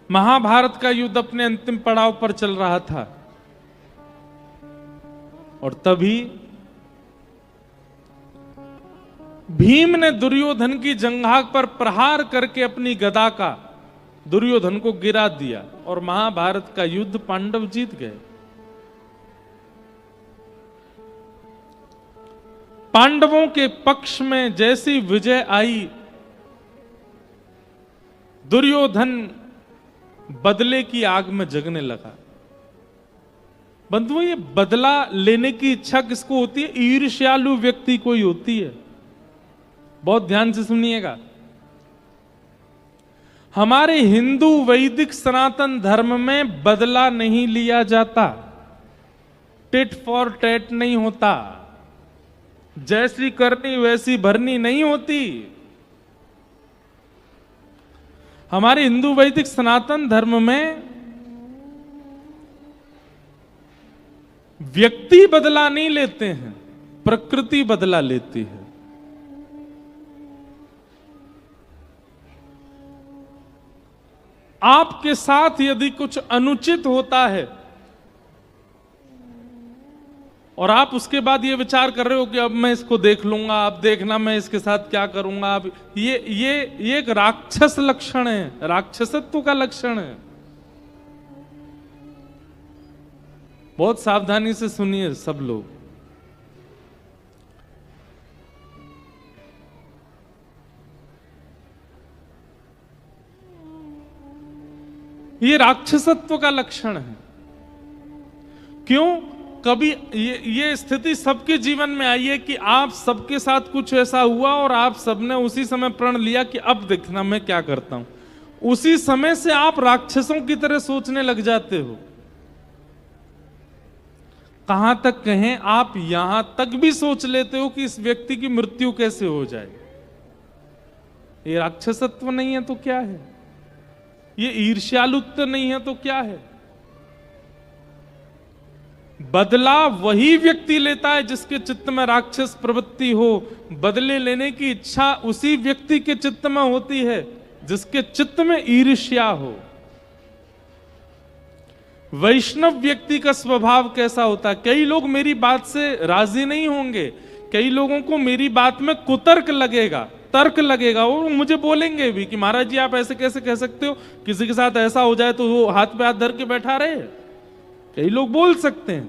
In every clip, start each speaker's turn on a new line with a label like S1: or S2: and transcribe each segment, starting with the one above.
S1: महाभारत का युद्ध अपने अंतिम पड़ाव पर चल रहा था और तभी भीम ने दुर्योधन की जंघा पर प्रहार करके अपनी गदा का दुर्योधन को गिरा दिया और महाभारत का युद्ध पांडव जीत गए। पांडवों के पक्ष में जैसी विजय आई, दुर्योधन बदले की आग में जगने लगा। बंधुओं, ये बदला लेने की इच्छा किसको होती है? ईर्ष्यालु व्यक्ति को ही होती है। बहुत ध्यान से सुनिएगा। हमारे हिंदू वैदिक सनातन धर्म में बदला नहीं लिया जाता, टिट फॉर टैट नहीं होता, जैसी करनी वैसी भरनी नहीं होती। हमारे हिंदू वैदिक सनातन धर्म में व्यक्ति बदला नहीं लेते हैं, प्रकृति बदला लेती है। आपके साथ यदि कुछ अनुचित होता है और आप उसके बाद ये विचार कर रहे हो कि अब मैं इसको देख लूंगा, अब देखना मैं इसके साथ क्या करूंगा, अब ये एक राक्षस लक्षण है, राक्षसत्व का लक्षण है। बहुत सावधानी से सुनिए सब लोग। ये राक्षसत्व का लक्षण है। क्यों? कभी ये स्थिति सबके जीवन में आई है कि आप सबके साथ कुछ ऐसा हुआ और आप सबने उसी समय प्रण लिया कि अब देखना मैं क्या करता हूं। उसी समय से आप राक्षसों की तरह सोचने लग जाते हो। कहां तक कहें, आप यहां तक भी सोच लेते हो कि इस व्यक्ति की मृत्यु कैसे हो जाए। ये राक्षसत्व नहीं है तो क्या है? ये ईर्ष्यालुत्व नहीं है तो क्या है? बदला वही व्यक्ति लेता है जिसके चित्त में राक्षस प्रवृत्ति हो। बदले लेने की इच्छा उसी व्यक्ति के चित्त में होती है जिसके चित्त में ईर्ष्या हो। वैष्णव व्यक्ति का स्वभाव कैसा होता है? कई लोग मेरी बात से राजी नहीं होंगे, कई लोगों को मेरी बात में कुतर्क लगेगा, तर्क लगेगा, और मुझे बोलेंगे भी कि महाराज जी आप ऐसे कैसे कह सकते हो, किसी के साथ ऐसा हो जाए तो वो हाथ पे हाथ धर के बैठा रहे। कई लोग बोल सकते हैं,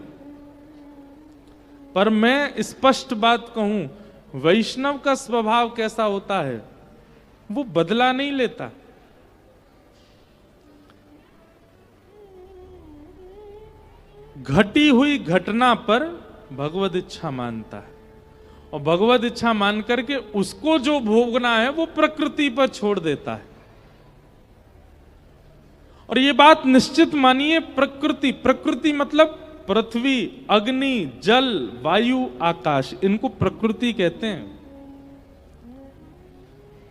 S1: पर मैं स्पष्ट बात कहूं, वैष्णव का स्वभाव कैसा होता है? वो बदला नहीं लेता। घटी हुई घटना पर भगवद इच्छा मानता है और भगवद इच्छा मान करके उसको जो भोगना है वो प्रकृति पर छोड़ देता है। और ये बात निश्चित मानिए, प्रकृति मतलब पृथ्वी, अग्नि, जल, वायु, आकाश, इनको प्रकृति कहते हैं।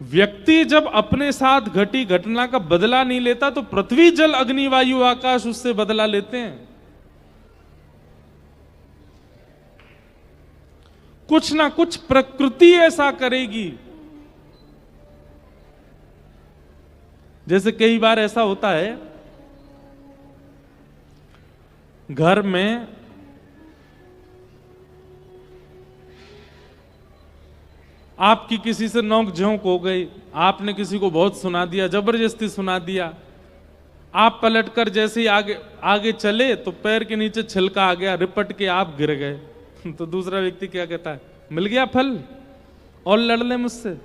S1: व्यक्ति जब अपने साथ घटी घटना का बदला नहीं लेता तो पृथ्वी, जल, अग्नि, वायु, आकाश उससे बदला लेते हैं। कुछ ना कुछ प्रकृति ऐसा करेगी। जैसे कई बार ऐसा होता है, घर में आपकी किसी से नोक झोंक हो गई, आपने किसी को बहुत सुना दिया, जबरदस्ती सुना दिया। आप पलटकर जैसे ही आगे चले तो पैर के नीचे छिलका आ गया, रिपट के आप गिर गए। तो दूसरा व्यक्ति क्या कहता है? मिल गया फल, और लड़ ले मुझसे।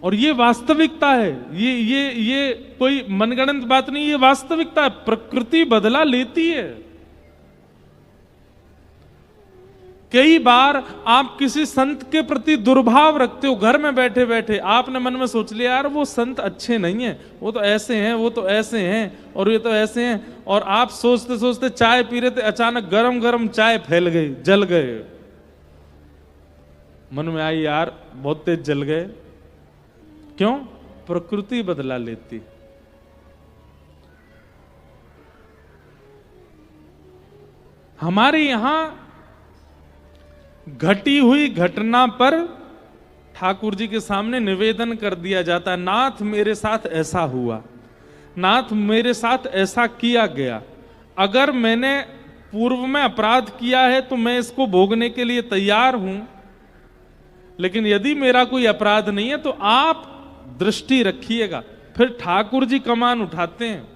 S1: और ये वास्तविकता है, ये कोई मनगढ़ंत बात नहीं, ये वास्तविकता है। प्रकृति बदला लेती है। कई बार आप किसी संत के प्रति दुर्भाव रखते हो, घर में बैठे बैठे आपने मन में सोच लिया यार वो संत अच्छे नहीं है, वो तो ऐसे हैं, वो तो ऐसे हैं, और ये तो ऐसे हैं, और आप सोचते सोचते चाय पी रहे थे, अचानक गरम गरम चाय फैल गई, जल गए। मन में आई यार बहुत तेज जल गए। क्यों? प्रकृति बदला लेती। हमारे यहां घटी हुई घटना पर ठाकुर जी के सामने निवेदन कर दिया जाता है, नाथ मेरे साथ ऐसा हुआ। नाथ मेरे साथ ऐसा किया गया, अगर मैंने पूर्व में अपराध किया है तो मैं इसको भोगने के लिए तैयार हूं, लेकिन यदि मेरा कोई अपराध नहीं है तो आप दृष्टि रखिएगा। फिर ठाकुर जी कमान उठाते हैं,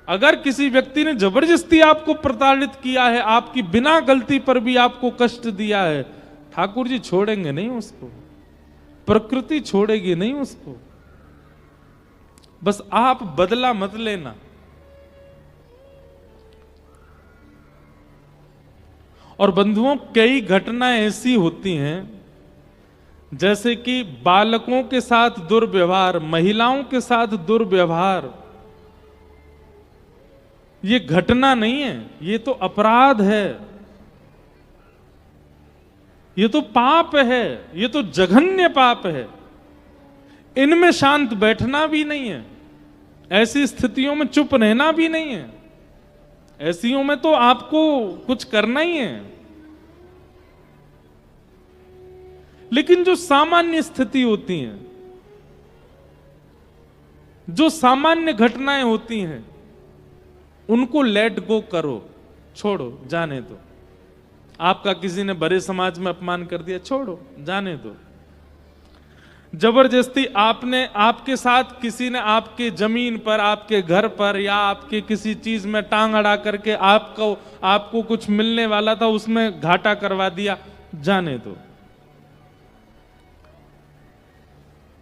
S1: अगर किसी व्यक्ति ने जबरदस्ती आपको प्रताड़ित किया है, आपकी बिना गलती पर भी आपको कष्ट दिया है, ठाकुर जी छोड़ेंगे नहीं उसको, प्रकृति छोड़ेगी नहीं उसको। बस आप बदला मत लेना। और बंधुओं, कई घटनाएं ऐसी होती हैं, जैसे कि बालकों के साथ दुर्व्यवहार, महिलाओं के साथ दुर्व्यवहार, ये घटना नहीं है, ये तो अपराध है, ये तो पाप है, ये तो जघन्य पाप है। इनमें शांत बैठना भी नहीं है, ऐसी स्थितियों में चुप रहना भी नहीं है, ऐसियों में तो आपको कुछ करना ही है। लेकिन जो सामान्य स्थिति होती है, जो सामान्य घटनाएं होती हैं, उनको लेट गो करो, छोड़ो, जाने दो। आपका किसी ने बड़े समाज में अपमान कर दिया, छोड़ो, जाने दो। जबरदस्ती आपने, आपके साथ किसी ने आपके जमीन पर, आपके घर पर या आपके किसी चीज में टांग अड़ा करके आपको कुछ मिलने वाला था उसमें घाटा करवा दिया, जाने दो।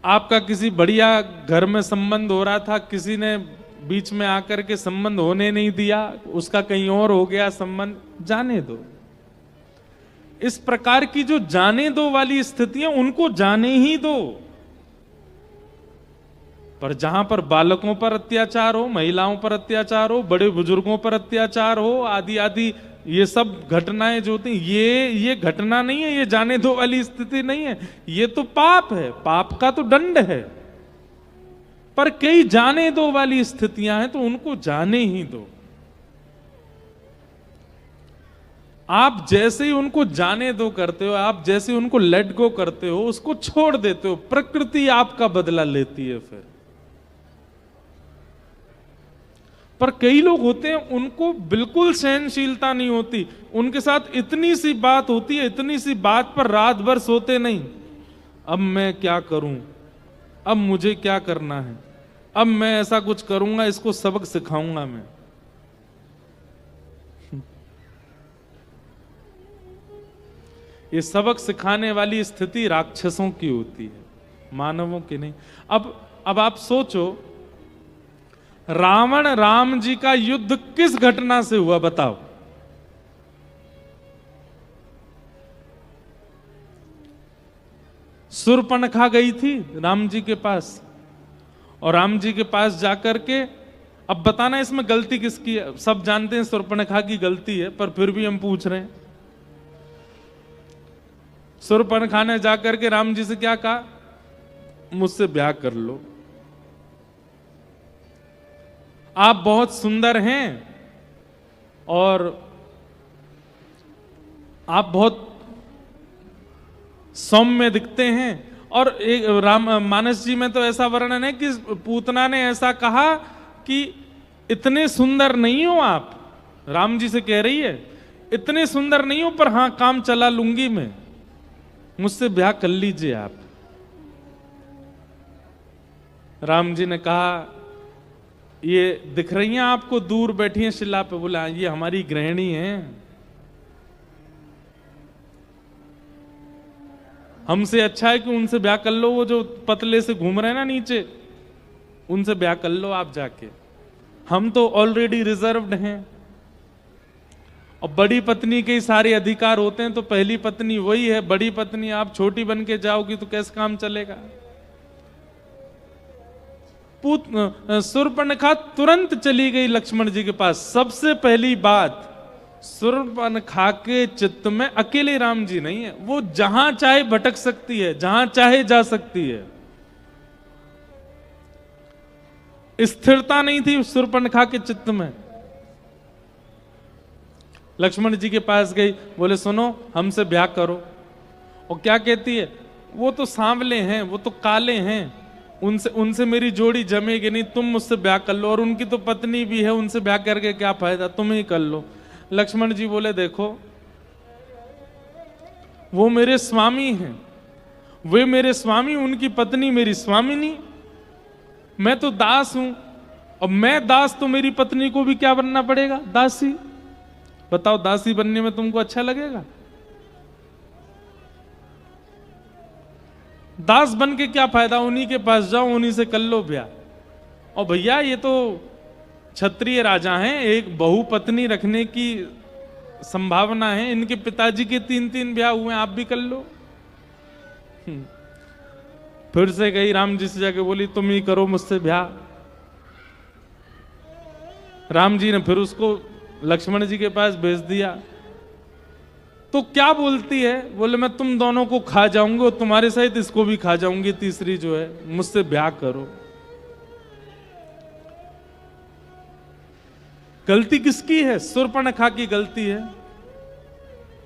S1: आपका किसी बढ़िया घर में संबंध हो रहा था, किसी ने बीच में आकर के संबंध होने नहीं दिया, उसका कहीं और हो गया संबंध, जाने दो। इस प्रकार की जो जाने दो वाली स्थितियां, उनको जाने ही दो। पर जहां पर बालकों पर अत्याचार हो, महिलाओं पर अत्याचार हो, बड़े बुजुर्गों पर अत्याचार हो, आदि आदि, ये सब घटनाएं जो होती, ये घटना नहीं है, ये जाने दो वाली स्थिति नहीं है, ये तो पाप है, पाप का तो दंड है। पर कई जाने दो वाली स्थितियां हैं, तो उनको जाने ही दो। आप जैसे ही उनको जाने दो करते हो, आप जैसे उनको लेट गो करते हो, उसको छोड़ देते हो, प्रकृति आपका बदला लेती है फिर। पर कई लोग होते हैं, उनको बिल्कुल सहनशीलता नहीं होती, उनके साथ इतनी सी बात होती है, इतनी सी बात पर रात भर सोते नहीं। अब मैं क्या करूं, अब मुझे क्या करना है, अब मैं ऐसा कुछ करूंगा, इसको सबक सिखाऊंगा मैं। ये सबक सिखाने वाली स्थिति राक्षसों की होती है, मानवों की नहीं। अब आप सोचो, रावण राम जी का युद्ध किस घटना से हुआ, बताओ। शूर्पणखा गई थी राम जी के पास, और राम जी के पास जाकर के, अब बताना इसमें गलती किसकी है। सब जानते हैं शूर्पणखा की गलती है, पर फिर भी हम पूछ रहे हैं। शूर्पणखा ने जाकर के राम जी से क्या कहा, मुझसे ब्याह कर लो, आप बहुत सुंदर हैं और आप बहुत सौम्य दिखते हैं। और एक राम मानस जी में तो ऐसा वर्णन है कि पूतना ने ऐसा कहा कि इतने सुंदर नहीं हो आप, राम जी से कह रही है, इतने सुंदर नहीं हो, पर हां काम चला लूंगी मैं, मुझसे ब्याह कर लीजिए आप। राम जी ने कहा, ये दिख रही हैं आपको दूर बैठी हैं शिला पे? बोला ये हमारी गृहिणी हैं, हमसे अच्छा है कि उनसे ब्याह कर लो, वो जो पतले से घूम रहे हैं ना नीचे, उनसे ब्याह कर लो आप जाके, हम तो ऑलरेडी रिजर्व्ड हैं। और बड़ी पत्नी के सारे अधिकार होते हैं, तो पहली पत्नी वही है, बड़ी पत्नी आप छोटी बन के जाओगी तो कैसे काम चलेगा। शूर्पणखा तुरंत चली गई लक्ष्मण जी के पास। सबसे पहली बात, शूर्पणखा के चित्त में अकेले राम जी नहीं है, वो जहां चाहे भटक सकती है, जहां चाहे जा सकती है। स्थिरता नहीं थी शूर्पणखा के चित्त में। लक्ष्मण जी के पास गई, बोले सुनो हमसे ब्याह करो। और क्या कहती है, वो तो सांवले हैं, वो तो काले हैं, उनसे उनसे मेरी जोड़ी जमेगी नहीं, तुम मुझसे ब्याह कर लो, और उनकी तो पत्नी भी है, उनसे ब्याह करके क्या फायदा, तुम ही कर लो। लक्ष्मण जी बोले देखो, वो मेरे स्वामी हैं, वे मेरे स्वामी, उनकी पत्नी मेरी स्वामिनी, मैं तो दास हूं, और मैं दास तो मेरी पत्नी को भी क्या बनना पड़ेगा, दासी। बताओ दासी बनने में तुमको अच्छा लगेगा? दास बन के क्या फायदा, उन्हीं के पास जाओ, उन्हीं से कर लो ब्याह। और भैया ये तो क्षत्रिय राजा हैं, एक बहु पत्नी रखने की संभावना है, इनके पिताजी के 3-3 ब्याह हुए, आप भी कर लो। फिर से गई राम जी से जाके बोली तुम ही करो मुझसे ब्याह। राम जी ने फिर उसको लक्ष्मण जी के पास भेज दिया। तो क्या बोलती है, बोले मैं तुम दोनों को खा जाऊंगी और तुम्हारे सहित इसको भी खा जाऊंगी, तीसरी जो है, मुझसे ब्याह करो। गलती किसकी है? शूर्पणखा की गलती है।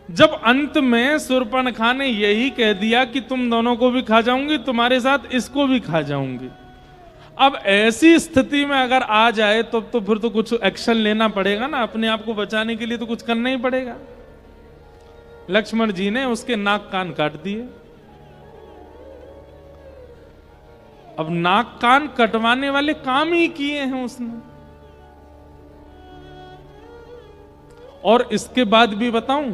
S1: जब अंत में शूर्पणखा ने यही कह दिया कि तुम दोनों को भी खा जाऊंगी, तुम्हारे साथ इसको भी खा जाऊंगी, अब ऐसी स्थिति में अगर आ जाए तो फिर तो कुछ एक्शन लेना पड़ेगा ना, अपने आप को बचाने के लिए तो कुछ करना ही पड़ेगा। लक्ष्मण जी ने उसके नाक कान काट दिए। अब नाक कान कटवाने वाले काम ही किए हैं उसने। और इसके बाद भी बताऊं,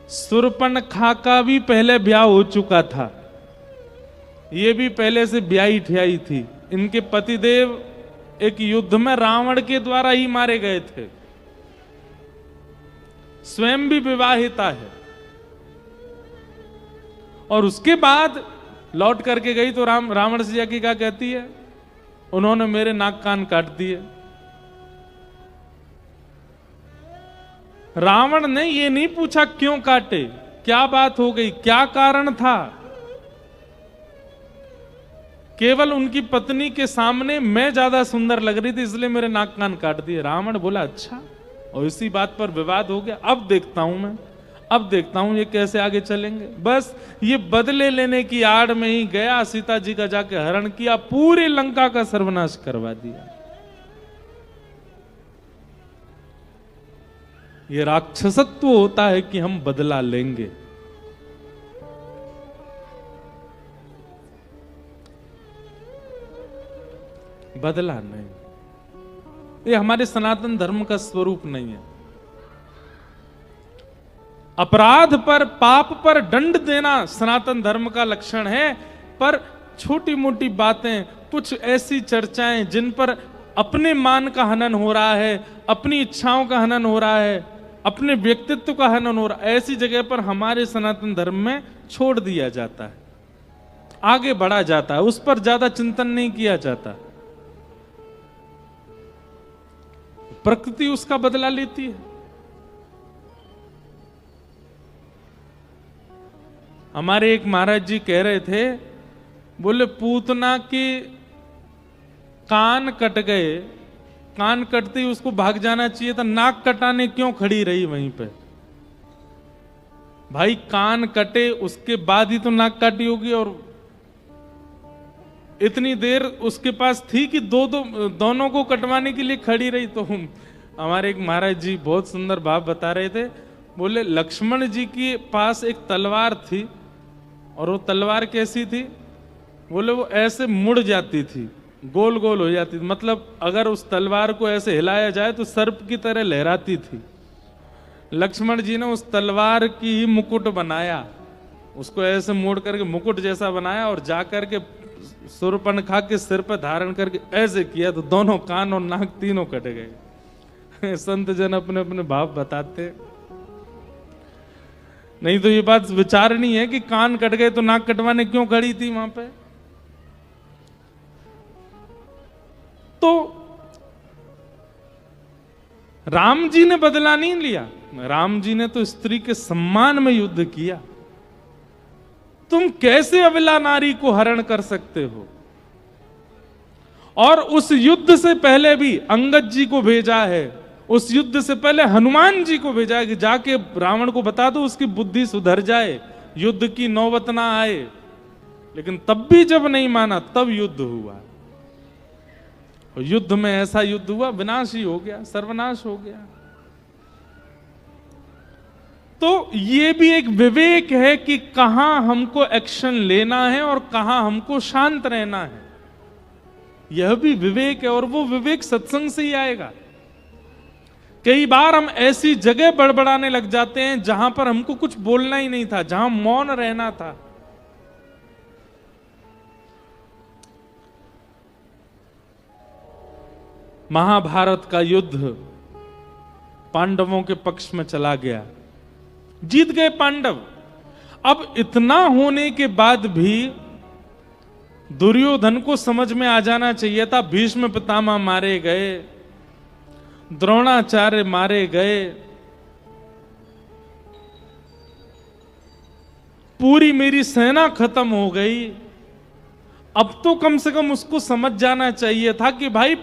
S1: शूर्पणखा का भी पहले ब्याह हो चुका था, ये भी पहले से ब्याही ठियाई थी। इनके पतिदेव एक युद्ध में रावण के द्वारा ही मारे गए थे, स्वयं भी विवाहिता है। और उसके बाद लौट करके गई तो रावण से जाके क्या कहती है, उन्होंने मेरे नाक कान काट दिए। रावण ने ये नहीं पूछा क्यों काटे, क्या बात हो गई, क्या कारण था, केवल उनकी पत्नी के सामने मैं ज्यादा सुंदर लग रही थी इसलिए मेरे नाक कान काट दिए। रावण बोला अच्छा, और इसी बात पर विवाद हो गया। अब देखता हूं ये कैसे आगे चलेंगे। बस ये बदले लेने की आड़ में ही गया, सीता जी का जाके हरण किया, पूरी लंका का सर्वनाश करवा दिया। ये राक्षसत्व होता है कि हम बदला लेंगे। बदला नहीं, ये हमारे सनातन धर्म का स्वरूप नहीं है। अपराध पर, पाप पर दंड देना सनातन धर्म का लक्षण है, पर छोटी मोटी बातें, कुछ ऐसी चर्चाएं जिन पर अपने मान का हनन हो रहा है, अपनी इच्छाओं का हनन हो रहा है, अपने व्यक्तित्व का हनन हो रहा है, ऐसी जगह पर हमारे सनातन धर्म में छोड़ दिया जाता है, आगे बढ़ा जाता है, उस पर ज्यादा चिंतन नहीं किया जाता। प्रकृति उसका बदला लेती है। हमारे एक महाराज जी कह रहे थे, बोले पूतना के कान कट गए, कान कटते ही उसको भाग जाना चाहिए था, नाक कटाने क्यों खड़ी रही वहीं पे? भाई कान कटे उसके बाद ही तो नाक काटी होगी, और इतनी देर उसके पास थी कि दोनों को कटवाने के लिए खड़ी रही। तो हमारे एक महाराज जी बहुत सुंदर बात बता रहे थे, बोले लक्ष्मण जी के पास एक तलवार थी, और वो तलवार कैसी थी, बोले वो ऐसे मुड़ जाती थी, गोल गोल हो जाती थी, मतलब अगर उस तलवार को ऐसे हिलाया जाए तो सर्प की तरह लहराती थी। लक्ष्मण जी ने उस तलवार की ही मुकुट बनाया, उसको ऐसे मोड़ करके मुकुट जैसा बनाया, और जाकर के शूर्पणखा के सिर पर धारण करके ऐसे किया तो दोनों कान और नाक तीनों कट गए। संत जन अपने अपने भाव बताते, नहीं तो ये बात विचारनी है कि कान कट गए तो नाक कटवाने क्यों खड़ी थी वहां पे। तो राम जी ने बदला नहीं लिया, राम जी ने तो स्त्री के सम्मान में युद्ध किया। तुम कैसे अबला नारी को हरण कर सकते हो? और उस युद्ध से पहले भी अंगद जी को भेजा है, उस युद्ध से पहले हनुमान जी को भेजा है कि जाके रावण को बता दो उसकी बुद्धि सुधर जाए, युद्ध की नौबत ना आए। लेकिन तब भी जब नहीं माना तब युद्ध हुआ। और युद्ध में ऐसा युद्ध हुआ, विनाश ही हो गया, सर्वनाश हो गया। तो ये भी एक विवेक है कि कहां हमको एक्शन लेना है और कहां हमको शांत रहना है। यह भी विवेक है, और वो विवेक सत्संग से ही आएगा। कई बार हम ऐसी जगह बड़बड़ाने लग जाते हैं जहां पर हमको कुछ बोलना ही नहीं था, जहां मौन रहना था। महाभारत का युद्ध पांडवों के पक्ष में चला गया, जीत गए पांडव। अब इतना होने के बाद भी दुर्योधन को समझ में आ जाना चाहिए था। भीष्म पितामह मारे गए, द्रोणाचार्य मारे गए, पूरी मेरी सेना खत्म हो गई। अब तो कम से कम उसको समझ जाना चाहिए था कि भाई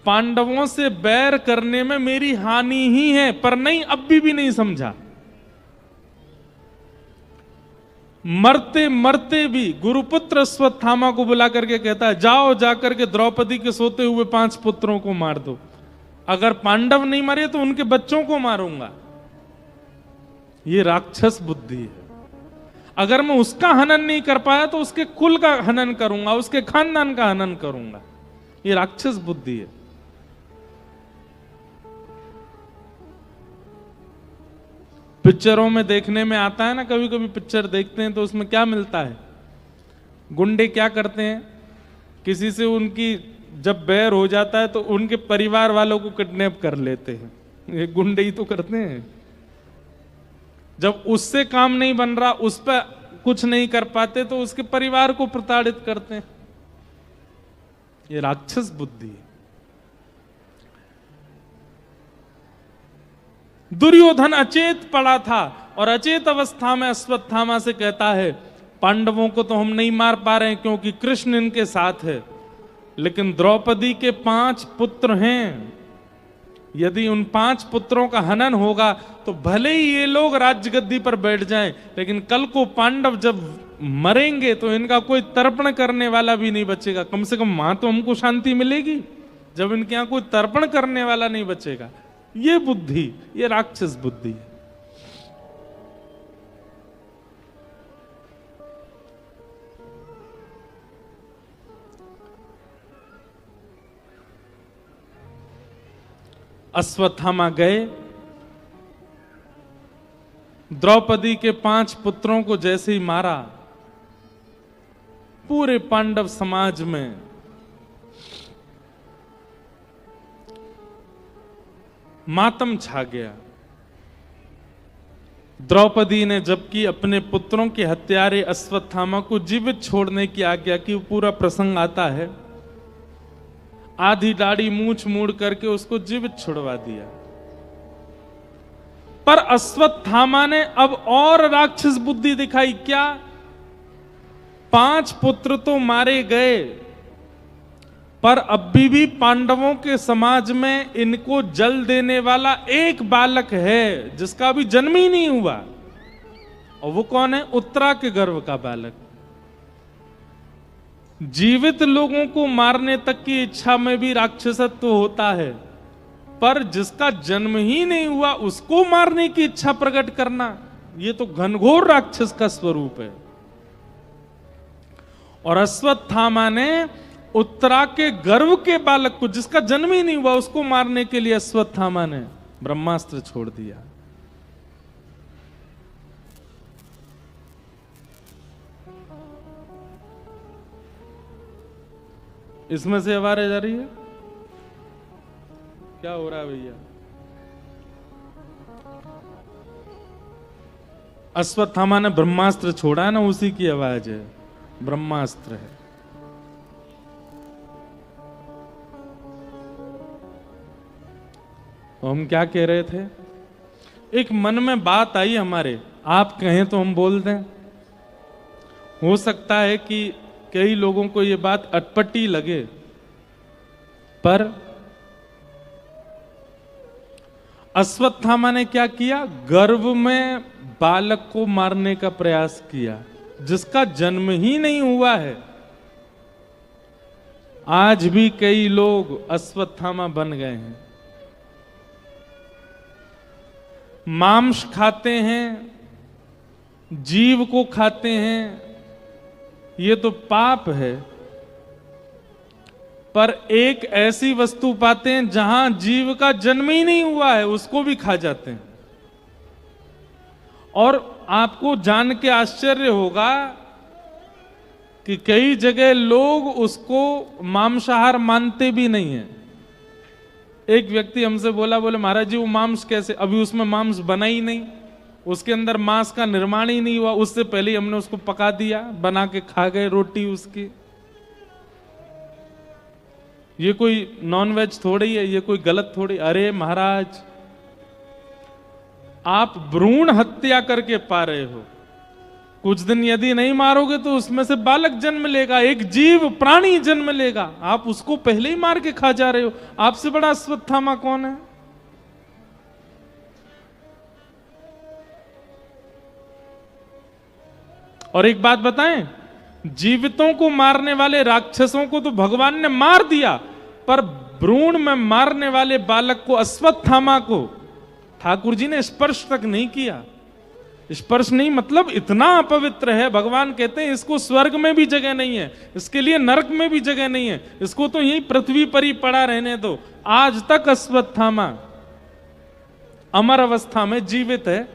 S1: पांडवों से बैर करने में मेरी हानि ही है। पर नहीं, अब भी नहीं समझा। मरते मरते भी गुरुपुत्र अश्वत्थामा को बुला करके कहता है, जाओ जाकर के द्रौपदी के सोते हुए 5 पुत्रों को मार दो। अगर पांडव नहीं मरे तो उनके बच्चों को मारूंगा। ये राक्षस बुद्धि है। अगर मैं उसका हनन नहीं कर पाया तो उसके कुल का हनन करूंगा, उसके खानदान का हनन करूंगा। ये राक्षस बुद्धि है। पिक्चरों में देखने में आता है ना, कभी कभी पिक्चर देखते हैं तो उसमें क्या मिलता है, गुंडे क्या करते हैं, किसी से उनकी जब बैर हो जाता है तो उनके परिवार वालों को किडनैप कर लेते हैं। ये गुंडे ही तो करते हैं। जब उससे काम नहीं बन रहा, उस पर कुछ नहीं कर पाते तो उसके परिवार को प्रताड़ित करते हैं। ये राक्षस बुद्धि है। दुर्योधन अचेत पड़ा था और अचेत अवस्था में अश्वत्थामा से कहता है, पांडवों को तो हम नहीं मार पा रहे हैं क्योंकि कृष्ण इनके साथ है, लेकिन द्रौपदी के 5 पुत्र हैं। यदि उन 5 पुत्रों का हनन होगा तो भले ही ये लोग राजगद्दी पर बैठ जाएं, लेकिन कल को पांडव जब मरेंगे तो इनका कोई तर्पण करने वाला भी नहीं बचेगा। कम से कम वहां तो हमको शांति मिलेगी जब इनके यहां कोई तर्पण करने वाला नहीं बचेगा। ये बुद्धि, ये राक्षस बुद्धि है। अश्वत्थामा गए, द्रौपदी के 5 पुत्रों को जैसे ही मारा, पूरे पांडव समाज में मातम छा गया। द्रौपदी ने जबकि अपने पुत्रों के हत्यारे अश्वत्थामा को जीवित छोड़ने की आज्ञा की, पूरा प्रसंग आता है, आधी दाढ़ी मूंछ मूड़ करके उसको जीवित छुड़वा दिया। पर अश्वत्थामा ने अब और राक्षस बुद्धि दिखाई। क्या? 5 पुत्र तो मारे गए, पर अब भी पांडवों के समाज में इनको जल देने वाला एक बालक है जिसका अभी जन्म ही नहीं हुआ। और वो कौन है? उत्तरा के गर्भ का बालक। जीवित लोगों को मारने तक की इच्छा में भी राक्षसत्व होता है, पर जिसका जन्म ही नहीं हुआ उसको मारने की इच्छा प्रकट करना, ये तो घनघोर राक्षस का स्वरूप है। और अश्वत्थामा ने उत्तरा के गर्भ के बालक को, जिसका जन्म ही नहीं हुआ, उसको मारने के लिए अश्वत्थामा ने ब्रह्मास्त्र छोड़ दिया। इसमें से आवाज़ जा रही है, क्या हो रहा है भैया? अश्वत्थामा ने ब्रह्मास्त्र छोड़ा है ना, उसी की आवाज है, ब्रह्मास्त्र है। तो हम क्या कह रहे थे? एक मन में बात आई हमारे, आप कहें तो हम बोल दें। हो सकता है कि कई लोगों को यह बात अटपटी लगे, पर अश्वत्थामा ने क्या किया? गर्भ में बालक को मारने का प्रयास किया। जिसका जन्म ही नहीं हुआ है। आज भी कई लोग अश्वत्थामा बन गए हैं, मांस खाते हैं, जीव को खाते हैं, ये तो पाप है। पर एक ऐसी वस्तु पाते हैं जहां जीव का जन्म ही नहीं हुआ है, उसको भी खा जाते हैं। और आपको जान के आश्चर्य होगा कि कई जगह लोग उसको मांसाहार मानते भी नहीं है। एक व्यक्ति हमसे बोला, बोले महाराज जी वो मांस कैसे, अभी उसमें मांस बना ही नहीं, उसके अंदर मांस का निर्माण ही नहीं हुआ, उससे पहले ही हमने उसको पका दिया, बना के खा गए रोटी उसकी। ये कोई नॉन वेज थोड़ी है, ये कोई गलत थोड़ी। अरे महाराज आप भ्रूण हत्या करके पा रहे हो, कुछ दिन यदि नहीं मारोगे तो उसमें से बालक जन्म लेगा, एक जीव प्राणी जन्म लेगा, आप उसको पहले ही मार के खा जा रहे हो। आपसे बड़ा अश्वत्थामा कौन है? और एक बात बताएं, जीवितों को मारने वाले राक्षसों को तो भगवान ने मार दिया, पर भ्रूण में मारने वाले बालक को, अश्वत्थामा को, ठाकुर जी ने स्पर्श तक नहीं किया। स्पर्श नहीं मतलब इतना अपवित्र है, भगवान कहते हैं इसको स्वर्ग में भी जगह नहीं है, इसके लिए नरक में भी जगह नहीं है, इसको तो यही पृथ्वी पर ही पड़ा रहने दो। आज तक अश्वत्थामा अमर अवस्था में जीवित है,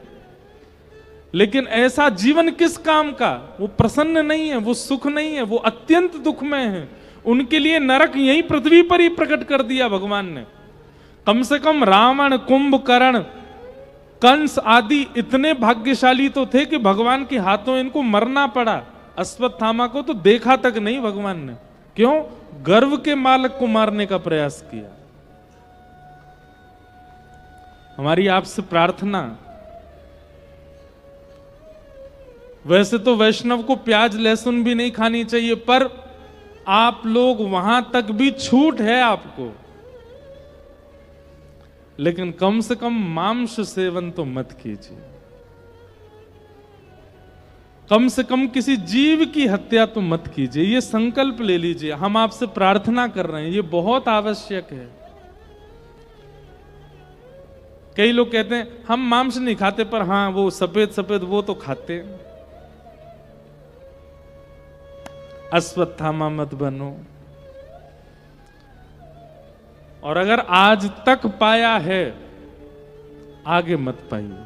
S1: लेकिन ऐसा जीवन किस काम का? वो प्रसन्न नहीं है, वो सुख नहीं है, वो अत्यंत दुख में है। उनके लिए नरक यही पृथ्वी पर ही प्रकट कर दिया भगवान ने। कम से कम रावण, कुंभकर्ण, कंस आदि इतने भाग्यशाली तो थे कि भगवान के हाथों इनको मरना पड़ा। अश्वत्थामा को तो देखा तक नहीं भगवान ने। क्यों? गर्व के मालक को मारने का प्रयास किया। हमारी आपसे प्रार्थना, वैसे तो वैष्णव को प्याज लहसुन भी नहीं खानी चाहिए, पर आप लोग वहां तक भी छूट है आपको, लेकिन कम से कम मांस सेवन तो मत कीजिए। कम से कम किसी जीव की हत्या तो मत कीजिए। ये संकल्प ले लीजिए, हम आपसे प्रार्थना कर रहे हैं, ये बहुत आवश्यक है। कई लोग कहते हैं हम मांस नहीं खाते, पर हां वो सफेद सफेद वो तो खाते हैं। अश्वत्थामा मत बनो। और अगर आज तक पाया है, आगे मत पाइए।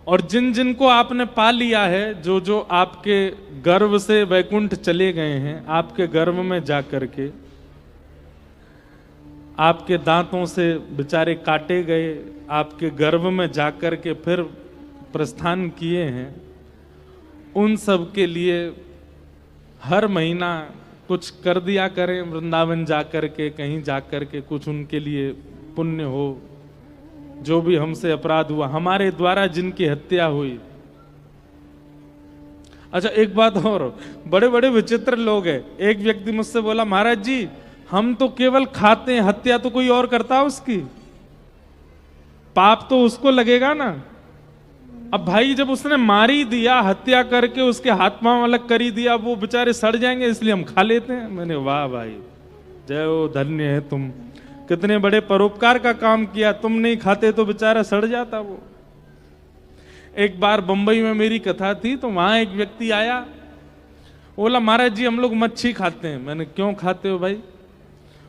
S1: और जिन जिन को आपने पा लिया है, जो जो आपके गर्भ से वैकुंठ चले गए हैं, आपके गर्भ में जाकर के आपके दांतों से बेचारे काटे गए, आपके गर्भ में जाकर के फिर प्रस्थान किए हैं, उन सब के लिए हर महीना कुछ कर दिया करें। वृंदावन जाकर के, कहीं जाकर के कुछ उनके लिए पुण्य हो। जो भी हमसे अपराध हुआ, हमारे द्वारा जिनकी हत्या हुई। अच्छा एक बात और, बड़े बड़े विचित्र लोग हैं। एक व्यक्ति मुझसे बोला, महाराज जी हम तो केवल खाते हैं, हत्या तो कोई और करता है उसकी, पाप तो उसको लगेगा ना। अब भाई जब उसने मार ही दिया, हत्या करके उसके हाथ पांव अलग कर ही दिया, वो बेचारे सड़ जाएंगे इसलिए हम खा लेते हैं। मैंने वाह भाई, जय हो, धन्य है तुम, कितने बड़े परोपकार का काम किया, तुम नहीं खाते तो बेचारा सड़ जाता वो। एक बार बंबई में मेरी कथा थी, तो वहां एक व्यक्ति आया, बोला महाराज जी हम लोग मच्छी खाते हैं। मैंने क्यों खाते हो भाई?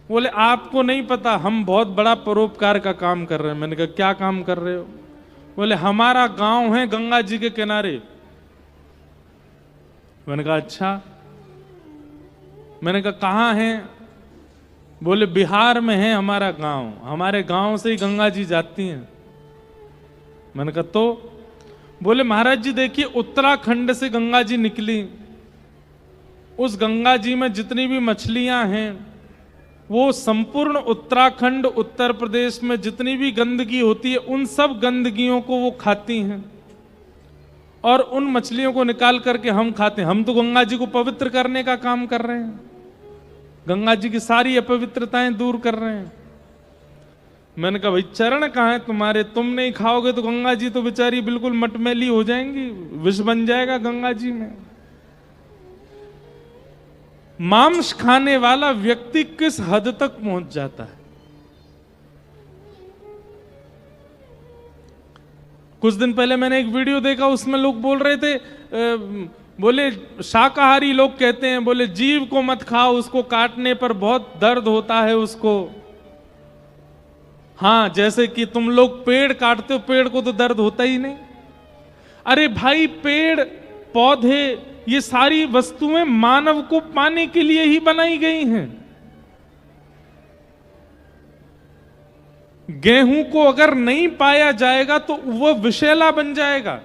S1: बोले आपको नहीं पता, हम बहुत बड़ा परोपकार का काम कर रहे हैं। मैंने कहा क्या काम कर रहे हो? बोले हमारा गांव है गंगा जी के किनारे। मैंने कहा अच्छा। मैंने कहा कहाँ है? बोले बिहार में है हमारा गांव, हमारे गांव से ही गंगा जी जाती हैं। मैंने कहा तो? बोले महाराज जी देखिए, उत्तराखंड से गंगा जी निकली, उस गंगा जी में जितनी भी मछलियां हैं, वो संपूर्ण उत्तराखंड, उत्तर प्रदेश में जितनी भी गंदगी होती है, उन सब गंदगियों को वो खाती हैं, और उन मछलियों को निकाल करके हम खाते हैं। हम तो गंगा जी को पवित्र करने का काम कर रहे हैं, गंगा जी की सारी अपवित्रताएं दूर कर रहे हैं। मैंने कहा भाई चरण कहाँ है तुम्हारे, तुम नहीं खाओगे तो गंगा जी तो बेचारी बिल्कुल मटमैली हो जाएंगी, विष बन जाएगा गंगा जी में। मांस खाने वाला व्यक्ति किस हद तक पहुंच जाता है। कुछ दिन पहले मैंने एक वीडियो देखा, उसमें लोग बोल रहे थे, बोले शाकाहारी लोग कहते हैं, बोले जीव को मत खाओ, उसको काटने पर बहुत दर्द होता है उसको। हाँ, जैसे कि तुम लोग पेड़ काटते हो, पेड़ को तो दर्द होता ही नहीं। अरे भाई, पेड़ पौधे ये सारी वस्तुएं मानव को पाने के लिए ही बनाई गई हैं। गेहूं को अगर नहीं पाया जाएगा तो वह विषैला बन जाएगा।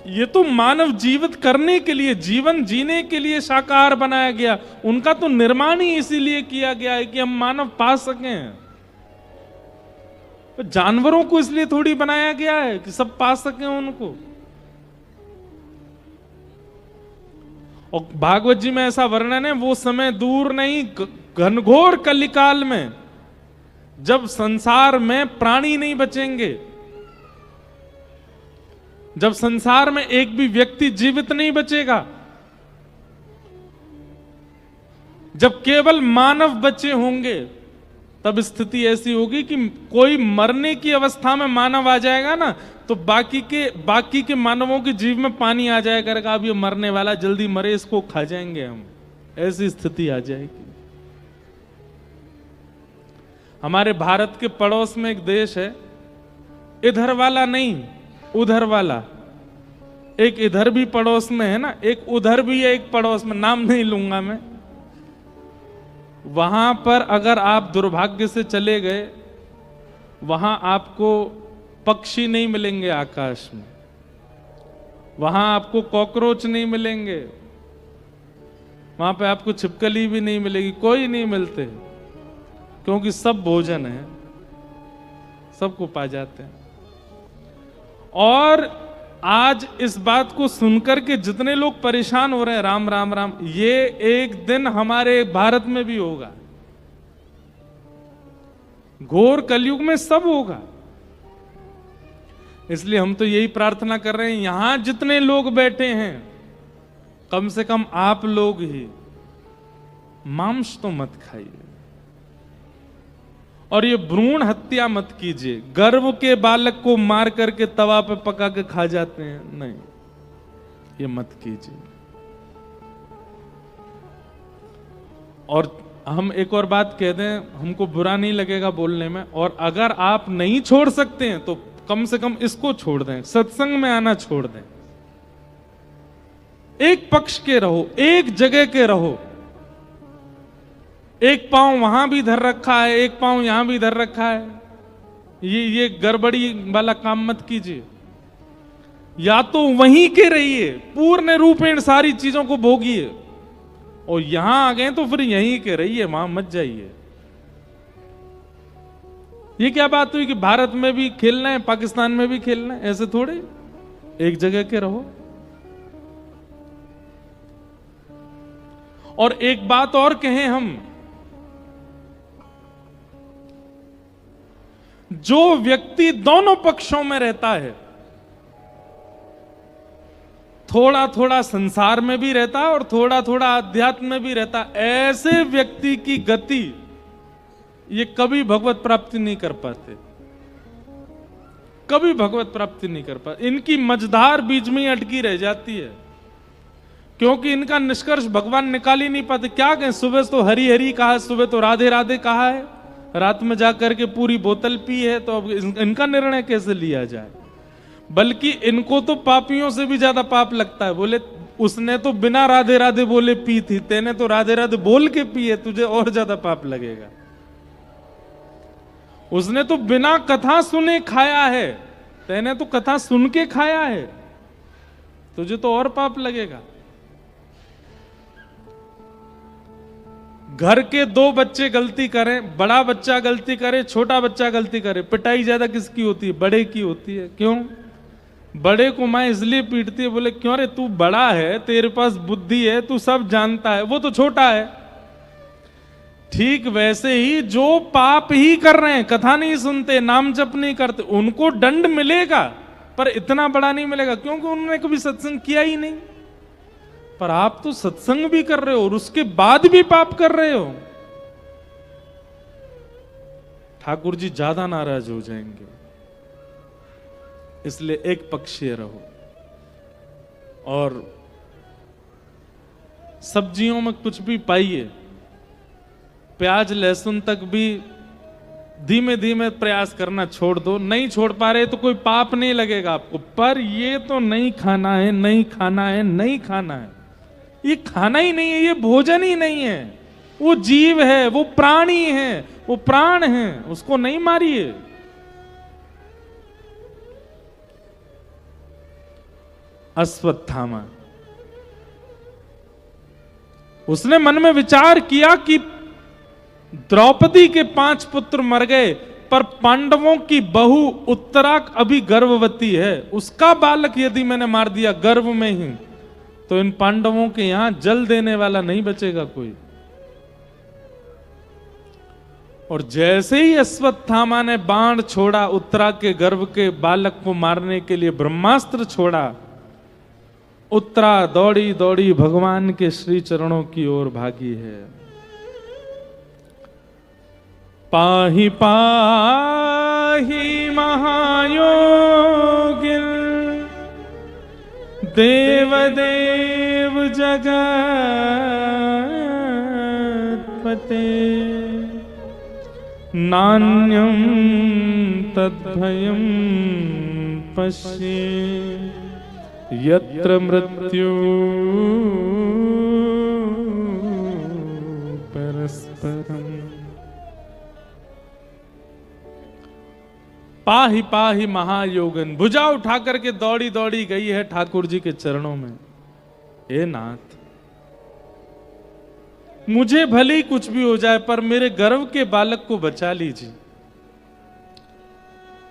S1: ये तो मानव जीवित करने के लिए, जीवन जीने के लिए शाकाहार बनाया गया। उनका तो निर्माण ही इसीलिए किया गया है कि हम मानव पा सकें। तो जानवरों को इसलिए थोड़ी बनाया गया है कि सब पा सकें उनको। और भागवत जी में ऐसा वर्णन है, वो समय दूर नहीं, घनघोर कलिकाल में, जब संसार में प्राणी नहीं बचेंगे, जब संसार में एक भी व्यक्ति जीवित नहीं बचेगा, जब केवल मानव बचे होंगे, तब स्थिति ऐसी होगी कि कोई मरने की अवस्था में मानव आ जाएगा ना, तो बाकी के मानवों के जीव में पानी आ जाएगा, करेगा अब ये मरने वाला, जल्दी मरे, इसको खा जाएंगे हम। ऐसी स्थिति आ जाएगी। हमारे भारत के पड़ोस में एक देश है, इधर वाला नहीं उधर वाला, एक इधर भी पड़ोस में है ना, एक उधर भी है, एक पड़ोस में, नाम नहीं लूंगा मैं। वहां पर अगर आप दुर्भाग्य से चले गए, वहां आपको पक्षी नहीं मिलेंगे आकाश में, वहां आपको कॉकरोच नहीं मिलेंगे, वहां पे आपको छिपकली भी नहीं मिलेगी, कोई नहीं मिलते, क्योंकि सब भोजन है, सबको पा जाते हैं। और आज इस बात को सुनकर के जितने लोग परेशान हो रहे हैं, राम राम राम, ये एक दिन हमारे भारत में भी होगा। घोर कलयुग में सब होगा। इसलिए हम तो यही प्रार्थना कर रहे हैं, यहां जितने लोग बैठे हैं, कम से कम आप लोग ही मांस तो मत खाइए, और ये भ्रूण हत्या मत कीजिए। गर्भ के बालक को मार करके तवा पे पका के खा जाते हैं, नहीं, ये मत कीजिए। और हम एक और बात कह दें, हमको बुरा नहीं लगेगा बोलने में, और अगर आप नहीं छोड़ सकते हैं तो कम से कम इसको छोड़ दें, सत्संग में आना छोड़ दें। एक पक्ष के रहो, एक जगह के रहो। एक पांव वहां भी धर रखा है, एक पांव यहां भी धर रखा है, ये गड़बड़ी वाला काम मत कीजिए। या तो वहीं के रहिए, पूर्ण रूपेण सारी चीजों को भोगिए, और यहां आ गए तो फिर यहीं के रहिए, वहां मत जाइए। ये क्या बात हुई कि भारत में भी खेलना है, पाकिस्तान में भी खेलना है? ऐसे थोड़े, एक जगह के रहो। और एक बात और कहें हम, जो व्यक्ति दोनों पक्षों में रहता है, थोड़ा थोड़ा संसार में भी रहता है और थोड़ा थोड़ा अध्यात्म में भी रहता है, ऐसे व्यक्ति की गति ये कभी भगवत प्राप्ति नहीं कर पाते, कभी भगवत प्राप्ति नहीं कर पाते। इनकी मझधार बीच में ही अटकी रह जाती है, क्योंकि इनका निष्कर्ष भगवान निकाल ही नहीं पाते। क्या कहें, सुबह तो हरि हरि कहा है, सुबह तो राधे राधे कहा है, रात में जाकर के पूरी बोतल पी है, तो अब इनका निर्णय कैसे लिया जाए? बल्कि इनको तो पापियों से भी ज्यादा पाप लगता है। बोले उसने तो बिना राधे राधे बोले पी थी, तेने तो राधे राधे बोल के पी है, तुझे और ज्यादा पाप लगेगा। उसने तो बिना कथा सुने खाया है, तेने तो कथा सुन के खाया है, तुझे तो और पाप लगेगा। घर के दो बच्चे गलती करें, बड़ा बच्चा गलती करे, छोटा बच्चा गलती करे, पिटाई ज्यादा किसकी होती है? बड़े की होती है। क्यों? बड़े को मां इसलिए पीटती है, बोले क्यों रे, तू बड़ा है, तेरे पास बुद्धि है, तू सब जानता है, वो तो छोटा है। ठीक वैसे ही जो पाप ही कर रहे हैं, कथा नहीं सुनते, नाम जप नहीं करते, उनको दंड मिलेगा, पर इतना बड़ा नहीं मिलेगा, क्योंकि उन्होंने कभी सत्संग किया ही नहीं। पर आप तो सत्संग भी कर रहे हो और उसके बाद भी पाप कर रहे हो, ठाकुर जी ज्यादा नाराज हो जाएंगे। इसलिए एक पक्षीय रहो। और सब्जियों में कुछ भी पाइए, प्याज लहसुन तक भी धीमे धीमे प्रयास करना छोड़ दो। नहीं छोड़ पा रहे तो कोई पाप नहीं लगेगा आपको, पर ये तो नहीं खाना है, नहीं खाना है, नहीं खाना है। ये खाना ही नहीं है, ये भोजन ही नहीं है। वो जीव है, वो प्राणी है, वो प्राण है, उसको नहीं मारिए। अश्वत्थामा, उसने मन में विचार किया कि द्रौपदी के 5 पुत्र मर गए, पर पांडवों की बहू उत्तरा अभी गर्भवती है, उसका बालक यदि मैंने मार दिया गर्भ में ही, तो इन पांडवों के यहां जल देने वाला नहीं बचेगा कोई। और जैसे ही अश्वत्थामा ने बाण छोड़ा, उत्तरा के गर्भ के बालक को मारने के लिए ब्रह्मास्त्र छोड़ा, उत्तरा दौड़ी दौड़ी भगवान के श्री चरणों की ओर भागी है। पाहि पाहि महायोगिन देव देव जगत्पते, नान्यं तद्भयं पश्ये यत्र मृत्यु परस्परम। पाहि पाहि महायोगन, भुजा उठा करके दौड़ी दौड़ी गई है ठाकुर जी के चरणों में। हे नाथ, मुझे भले ही कुछ भी हो जाए, पर मेरे गर्भ के बालक को बचा लीजिए।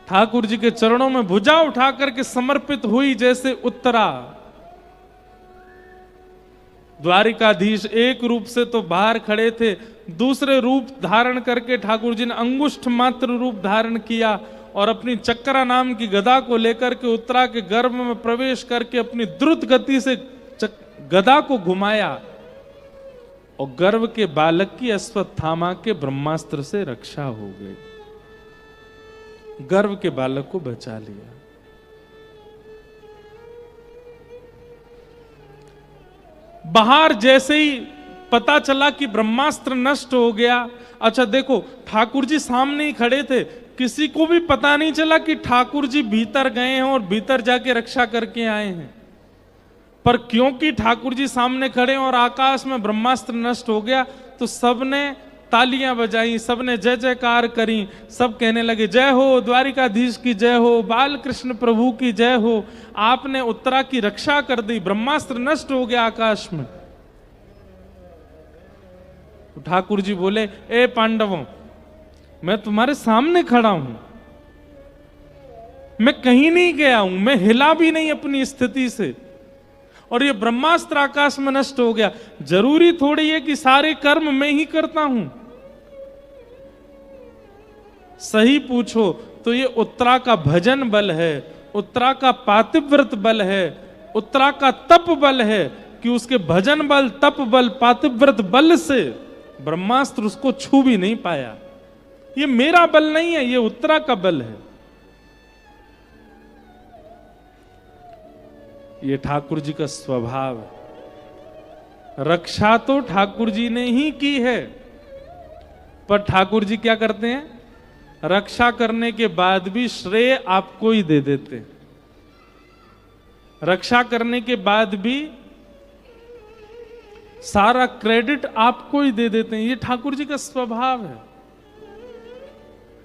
S1: ठाकुर जी के चरणों में भुजा उठा करके समर्पित हुई जैसे उत्तरा। द्वारिकाधीश एक रूप से तो बाहर खड़े थे, दूसरे रूप धारण करके ठाकुर जी ने अंगुष्ठ मात्र रूप धारण किया और अपनी चक्रा नाम की गदा को लेकर के उत्तरा के गर्भ में प्रवेश करके अपनी द्रुत गति से गदा को घुमाया और गर्भ के बालक की अश्वत्थामा के ब्रह्मास्त्र से रक्षा हो गई, गर्भ के बालक को बचा लिया। बाहर जैसे ही पता चला कि ब्रह्मास्त्र नष्ट हो गया, अच्छा देखो ठाकुर जी सामने ही खड़े थे, किसी को भी पता नहीं चला कि ठाकुर जी भीतर गए हैं और भीतर जाके रक्षा करके आए हैं। पर क्योंकि ठाकुर जी सामने खड़े हैं और आकाश में ब्रह्मास्त्र नष्ट हो गया, तो सबने तालियां बजाई, सबने जय जयकार करी, सब कहने लगे जय हो द्वारिकाधीश की जय हो, बाल कृष्ण प्रभु की जय हो, आपने उत्तरा की रक्षा कर दी, ब्रह्मास्त्र नष्ट हो गया आकाश में। तो ठाकुर जी बोले, ए पांडवों, मैं तुम्हारे सामने खड़ा हूं, मैं कहीं नहीं गया हूं, मैं हिला भी नहीं अपनी स्थिति से, और ये ब्रह्मास्त्र आकाश में नष्ट हो गया। जरूरी थोड़ी है कि सारे कर्म मैं ही करता हूं। सही पूछो तो ये उत्तरा का भजन बल है, उत्तरा का पातिव्रत बल है, उत्तरा का तप बल है कि उसके भजन बल, तप बल, पातिव्रत बल से ब्रह्मास्त्र उसको छू भी नहीं पाया। ये मेरा बल नहीं है, ये उत्तरा का बल है। ये ठाकुर जी का स्वभाव है। रक्षा तो ठाकुर जी ने ही की है, पर ठाकुर जी क्या करते हैं, रक्षा करने के बाद भी श्रेय आपको ही दे देते हैं। रक्षा करने के बाद भी सारा क्रेडिट आपको ही दे देते हैं। ये ठाकुर जी का स्वभाव है।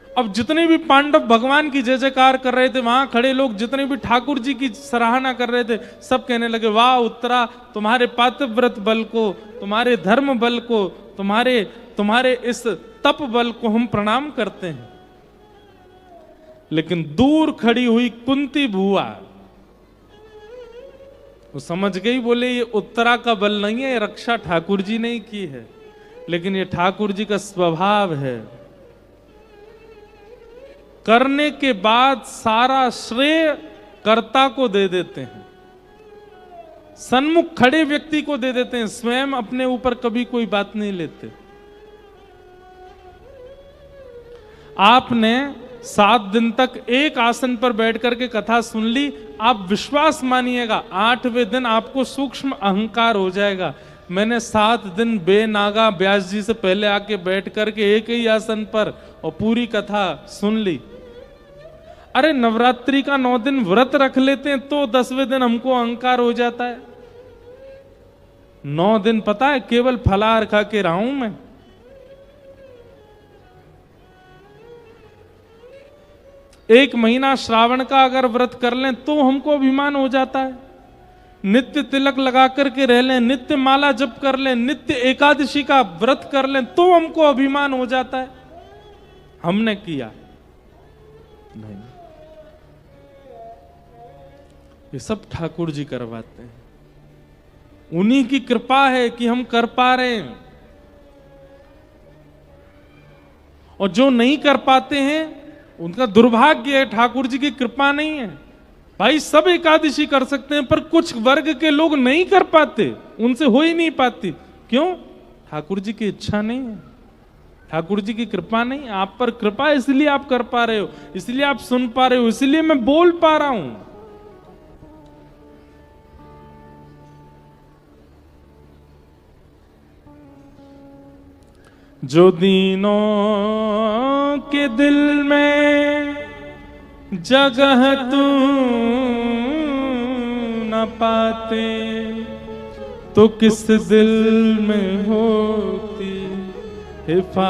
S1: अब जितने भी पांडव भगवान की जय जयकार कर रहे थे, वहां खड़े लोग जितने भी ठाकुर जी की सराहना कर रहे थे, सब कहने लगे वाह उत्तरा, तुम्हारे पातिव्रत बल को, तुम्हारे धर्म बल को, तुम्हारे इस तप बल को हम प्रणाम करते हैं। लेकिन दूर खड़ी हुई कुंती बुआ वो समझ गई, बोले ये उत्तरा का बल नहीं है, रक्षा ठाकुर जी ने ही की है। लेकिन ये ठाकुर जी का स्वभाव है, करने के बाद सारा श्रेय कर्ता को दे देते हैं, सन्मुख खड़े व्यक्ति को दे देते हैं, स्वयं अपने ऊपर कभी कोई बात नहीं लेते। आपने 7 दिन तक एक आसन पर बैठ करके कथा सुन ली, आप विश्वास मानिएगा 8वें दिन आपको सूक्ष्म अहंकार हो जाएगा। मैंने 7 दिन बेनागा व्यास जी से पहले आके बैठ करके एक ही आसन पर और पूरी कथा सुन ली। अरे नवरात्रि का 9 दिन व्रत रख लेते हैं तो 10वें दिन हमको अहंकार हो जाता है। 9 दिन पता है केवल फलाहार खा के रहा हूं मैं। एक महीना श्रावण का अगर व्रत कर लें तो हमको अभिमान हो जाता है। नित्य तिलक लगा करके रह लें, नित्य माला जप कर लें, नित्य एकादशी का व्रत कर लें तो हमको अभिमान हो जाता है। हमने किया नहीं, ये सब ठाकुर जी करवाते हैं। उन्हीं की कृपा है कि हम कर पा रहे हैं, और जो नहीं कर पाते हैं उनका दुर्भाग्य है, ठाकुर जी की कृपा नहीं है। भाई सब एकादशी कर सकते हैं पर कुछ वर्ग के लोग नहीं कर पाते, उनसे हो ही नहीं पाती। क्यों? ठाकुर जी की इच्छा नहीं है, ठाकुर जी की कृपा नहीं। आप पर कृपा है इसलिए आप कर पा रहे हो, इसलिए आप सुन पा रहे हो, इसलिए मैं बोल पा रहा हूं। जो दीनों के दिल में जगह तू न पाते, तो किस दिल में होती हिफाजत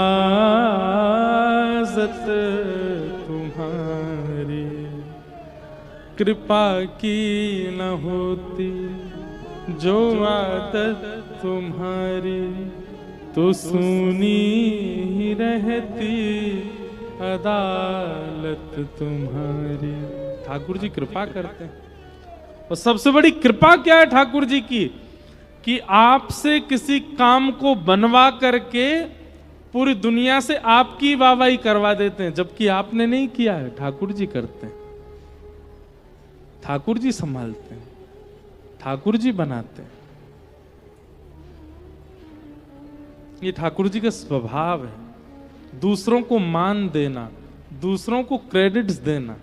S1: तुम्हारी। कृपा की न होती जो आदत तुम्हारी, तो सुनी ही रहती अदालत तुम्हारी। ठाकुर जी कृपा करते हैं। और सबसे बड़ी कृपा क्या है ठाकुर जी की? कि आपसे किसी काम को बनवा करके पूरी दुनिया से आपकी वाहवाही करवा देते हैं, जबकि आपने नहीं किया है, ठाकुर जी करते हैं। ठाकुर जी संभालते हैं, ठाकुर जी बनाते हैं। ये ठाकुर जी का स्वभाव है, दूसरों को मान देना, दूसरों को क्रेडिट्स देना।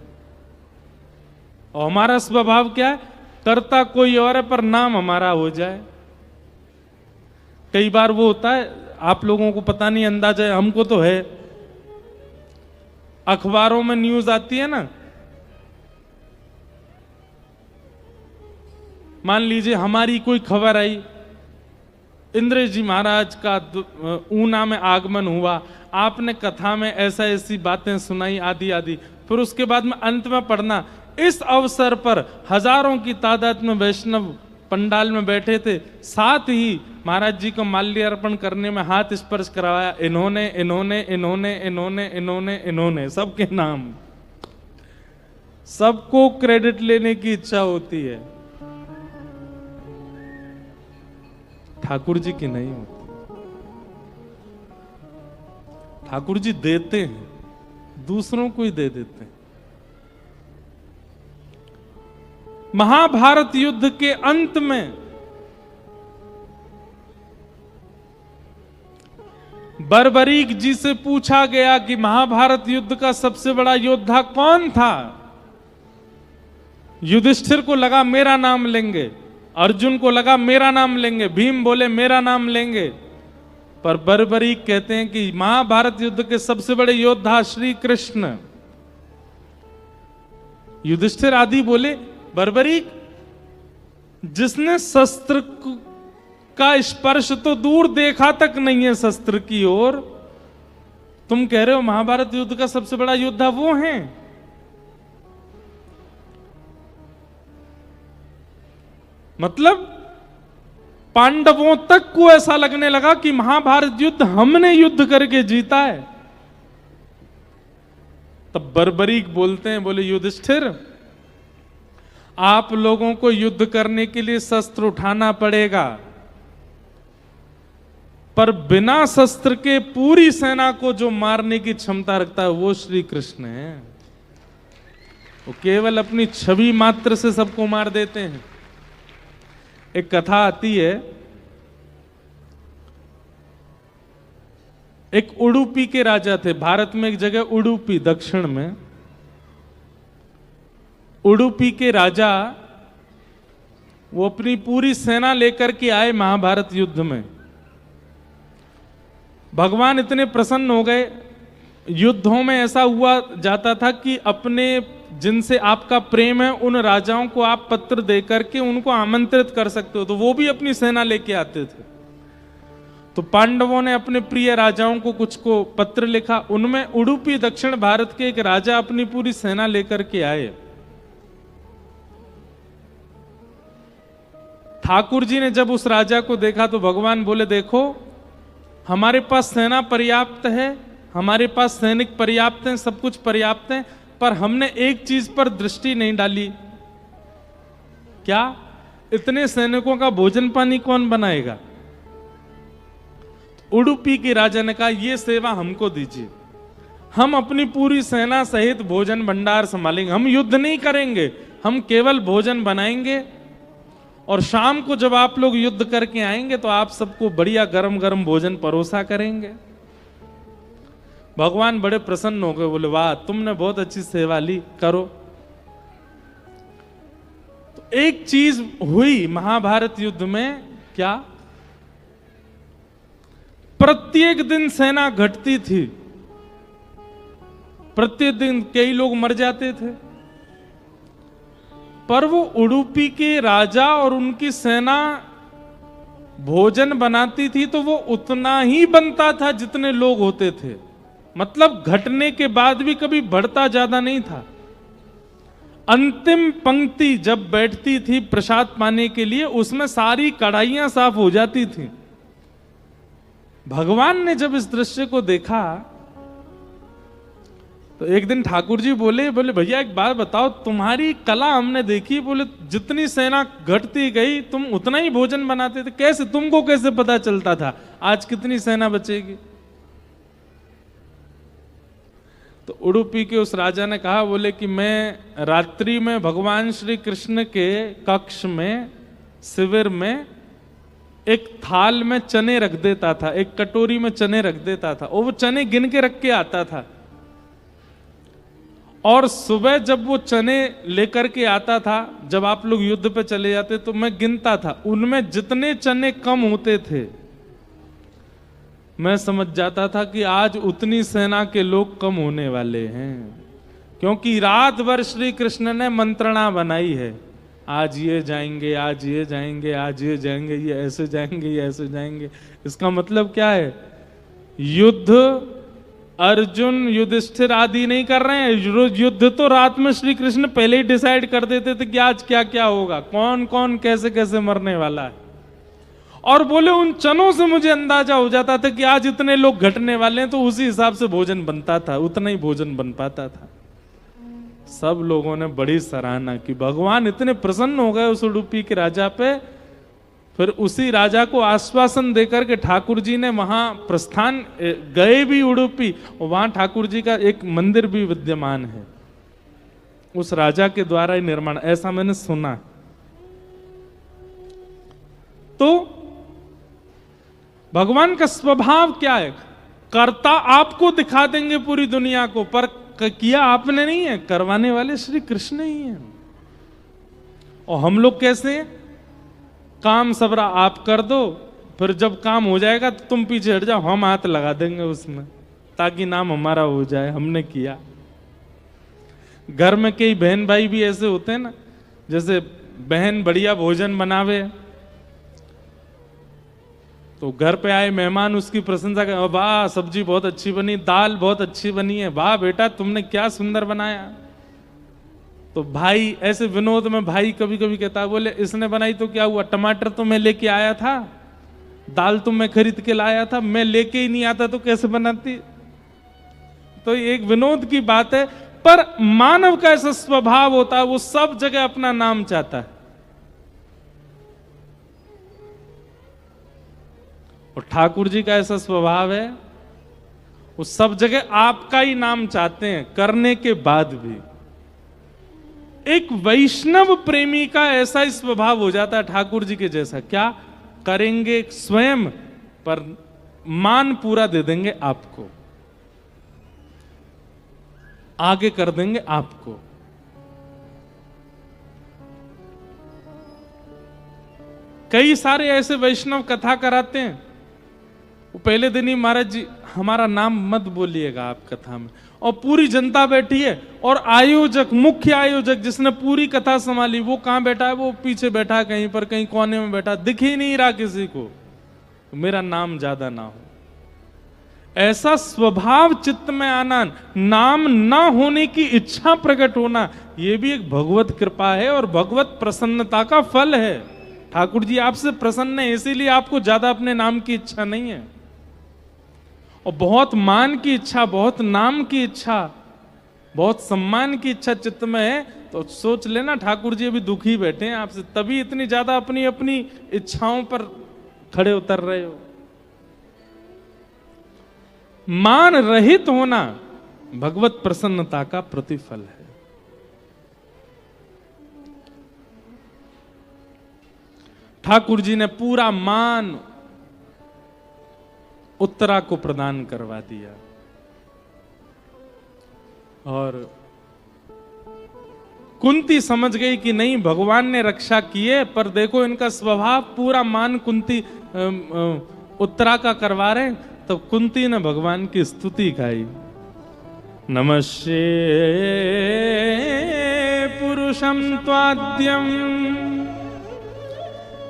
S1: और हमारा स्वभाव क्या है? करता कोई और है पर नाम हमारा हो जाए। कई बार वो होता है, आप लोगों को पता नहीं अंदाजा है, हमको तो है। अखबारों में न्यूज आती है ना, मान लीजिए हमारी कोई खबर आई, इंद्र जी महाराज का ऊना में आगमन हुआ, आपने कथा में ऐसा ऐसी बातें सुनाई आदि आदि, फिर उसके बाद में अंत में पढ़ना, इस अवसर पर हजारों की तादाद में वैष्णव पंडाल में बैठे थे, साथ ही महाराज जी को माल्यार्पण करने में हाथ स्पर्श करवाया, इन्होंने इन्होंने इन्होंने इन्होंने इन्होंने इन्होंने, सबके नाम। सबको क्रेडिट लेने की इच्छा होती है, ठाकुर जी की नहीं होती। ठाकुर जी देते हैं, दूसरों को ही दे देते हैं। महाभारत युद्ध के अंत में बर्बरीक जी से पूछा गया कि महाभारत युद्ध का सबसे बड़ा योद्धा कौन था? युधिष्ठिर को लगा मेरा नाम लेंगे, अर्जुन को लगा मेरा नाम लेंगे, भीम बोले मेरा नाम लेंगे, पर बर्बरीक कहते हैं कि महाभारत युद्ध के सबसे बड़े योद्धा श्री कृष्ण। युधिष्ठिर आदि बोले बर्बरीक, जिसने शस्त्र का स्पर्श तो दूर देखा तक नहीं है शस्त्र की ओर, तुम कह रहे हो महाभारत युद्ध का सबसे बड़ा योद्धा वो हैं? मतलब पांडवों तक को ऐसा लगने लगा कि महाभारत युद्ध हमने युद्ध करके जीता है। तब बर्बरीक बोलते हैं, बोले युधिष्ठिर, आप लोगों को युद्ध करने के लिए शस्त्र उठाना पड़ेगा, पर बिना शस्त्र के पूरी सेना को जो मारने की क्षमता रखता है वो श्री कृष्ण है। वो केवल अपनी छवि मात्र से सबको मार देते हैं। एक कथा आती है, एक उडुपी के राजा थे। भारत में एक जगह उडुपी, दक्षिण में उडुपी के राजा, वो अपनी पूरी सेना लेकर के आए महाभारत युद्ध में। भगवान इतने प्रसन्न हो गए। युद्धों में ऐसा हुआ जाता था कि अपने जिनसे आपका प्रेम है उन राजाओं को आप पत्र देकर के उनको आमंत्रित कर सकते हो, तो वो भी अपनी सेना लेके आते थे। तो पांडवों ने अपने प्रिय राजाओं को कुछ को पत्र लिखा। उनमें उडुपी दक्षिण भारत के एक राजा अपनी पूरी सेना लेकर के आए। ठाकुर जी ने जब उस राजा को देखा तो भगवान बोले, देखो हमारे पास सेना पर्याप्त है, हमारे पास सैनिक पर्याप्त हैं, सब कुछ पर्याप्त है, पर हमने एक चीज पर दृष्टि नहीं डाली। क्या? इतने सैनिकों का भोजन पानी कौन बनाएगा? उडुपी के राजा ने कहा, यह सेवा हमको दीजिए, हम अपनी पूरी सेना सहित भोजन भंडार संभालेंगे। हम युद्ध नहीं करेंगे, हम केवल भोजन बनाएंगे और शाम को जब आप लोग युद्ध करके आएंगे तो आप सबको बढ़िया गरम गरम भोजन परोसा करेंगे। भगवान बड़े प्रसन्न हो गए, बोले वाह तुमने बहुत अच्छी सेवा ली, करो। तो एक चीज हुई महाभारत युद्ध में, क्या? प्रत्येक दिन सेना घटती थी, प्रत्येक दिन कई लोग मर जाते थे, पर वो उडुपी के राजा और उनकी सेना भोजन बनाती थी तो वो उतना ही बनता था जितने लोग होते थे। मतलब घटने के बाद भी कभी बढ़ता ज्यादा नहीं था। अंतिम पंक्ति जब बैठती थी प्रसाद पाने के लिए, उसमें सारी कढ़ाइयां साफ हो जाती थी। भगवान ने जब इस दृश्य को देखा तो एक दिन ठाकुर जी बोले भैया एक बात बताओ, तुम्हारी कला हमने देखी। बोले जितनी सेना घटती गई तुम उतना ही भोजन बनाते थे, कैसे? तुमको कैसे पता चलता था आज कितनी सेना बचेगी? तो उडुपी के उस राजा ने कहा, बोले कि मैं रात्रि में भगवान श्री कृष्ण के कक्ष में, शिविर में एक थाल में चने रख देता था, एक कटोरी में चने रख देता था और वो चने गिन के रख के आता था। और सुबह जब वो चने लेकर के आता था, जब आप लोग युद्ध पे चले जाते तो मैं गिनता था, उनमें जितने चने कम होते थे मैं समझ जाता था कि आज उतनी सेना के लोग कम होने वाले हैं, क्योंकि रात भर श्री कृष्ण ने मंत्रणा बनाई है। आज ये जाएंगे, आज ये जाएंगे, आज ये जाएंगे, ये ऐसे जाएंगे, ये ऐसे जाएंगे। इसका मतलब क्या है? युद्ध अर्जुन युधिष्ठिर आदि नहीं कर रहे हैं, युद्ध तो रात में श्री कृष्ण पहले ही डिसाइड कर देते थे कि आज क्या क्या होगा, कौन कौन कैसे कैसे मरने वाला है। और बोले उन चनों से मुझे अंदाजा हो जाता था कि आज इतने लोग घटने वाले हैं, तो उसी हिसाब से भोजन बनता था, उतना ही भोजन बन पाता था। सब लोगों ने बड़ी सराहना की। भगवान इतने प्रसन्न हो गए उस उडुपी के राजा पे। फिर उसी राजा को आश्वासन देकर के ठाकुर जी ने वहां प्रस्थान गए भी उडुपी, और वहां ठाकुर जी का एक मंदिर भी विद्यमान है, उस राजा के द्वारा ही निर्माण, ऐसा मैंने सुना। तो भगवान का स्वभाव क्या है? कर्ता आपको दिखा देंगे पूरी दुनिया को, पर किया आपने नहीं है, करवाने वाले श्री कृष्ण ही हैं। और हम लोग कैसे हैं? काम सबरा आप कर दो, फिर जब काम हो जाएगा तो तुम पीछे हट जाओ, हम हाथ लगा देंगे उसमें ताकि नाम हमारा हो जाए, हमने किया। घर में कई बहन भाई भी ऐसे होते हैं ना, जैसे बहन बढ़िया भोजन बनावे तो घर पे आए मेहमान उसकी प्रशंसा कर, वाह सब्जी बहुत अच्छी बनी, दाल बहुत अच्छी बनी है, वाह बेटा तुमने क्या सुंदर बनाया। तो भाई ऐसे विनोद में भाई कभी कभी कहता है, बोले इसने बनाई तो क्या हुआ, टमाटर तो मैं लेके आया था, दाल तो मैं खरीद के लाया था, मैं लेके ही नहीं आता तो कैसे बनाती। तो एक विनोद की बात है, पर मानव का ऐसा स्वभाव होता है, वो सब जगह अपना नाम चाहता है। और ठाकुर जी का ऐसा स्वभाव है, वो सब जगह आपका ही नाम चाहते हैं करने के बाद भी। एक वैष्णव प्रेमी का ऐसा ही स्वभाव हो जाता है ठाकुर जी के जैसा। क्या करेंगे स्वयं, पर मान पूरा दे देंगे आपको, आगे कर देंगे आपको। कई सारे ऐसे वैष्णव कथा कराते हैं, वो पहले दिन ही महाराज जी हमारा नाम मत बोलिएगा आप कथा में, और पूरी जनता बैठी है और आयोजक, मुख्य आयोजक जिसने पूरी कथा संभाली, वो कहां बैठा है? वो पीछे बैठा है कहीं पर, कहीं कोने में बैठा, दिख ही नहीं रहा किसी को, मेरा नाम ज्यादा ना हो। ऐसा स्वभाव चित्त में आना, नाम ना होने की इच्छा प्रकट होना, यह भी एक भगवत कृपा है और भगवत प्रसन्नता का फल है। ठाकुर जी आपसे प्रसन्न है, इसीलिए आपको ज्यादा अपने नाम की इच्छा नहीं है, और बहुत मान की इच्छा, बहुत नाम की इच्छा, बहुत सम्मान की इच्छा चित्त में है, तो सोच लेना ठाकुर जी अभी दुखी बैठे हैं आपसे, तभी इतनी ज्यादा अपनी अपनी इच्छाओं पर खड़े उतर रहे हो। मान रहित होना भगवत प्रसन्नता का प्रतिफल है। ठाकुर जी ने पूरा मान उत्तरा को प्रदान करवा दिया, और कुंती समझ गई कि नहीं भगवान ने रक्षा की है, पर देखो इनका स्वभाव, पूरा मान कुंती उत्तरा का करवा रहे। तो कुंती ने भगवान की स्तुति गाई, नमस्ते पुरुषम त्वाद्यम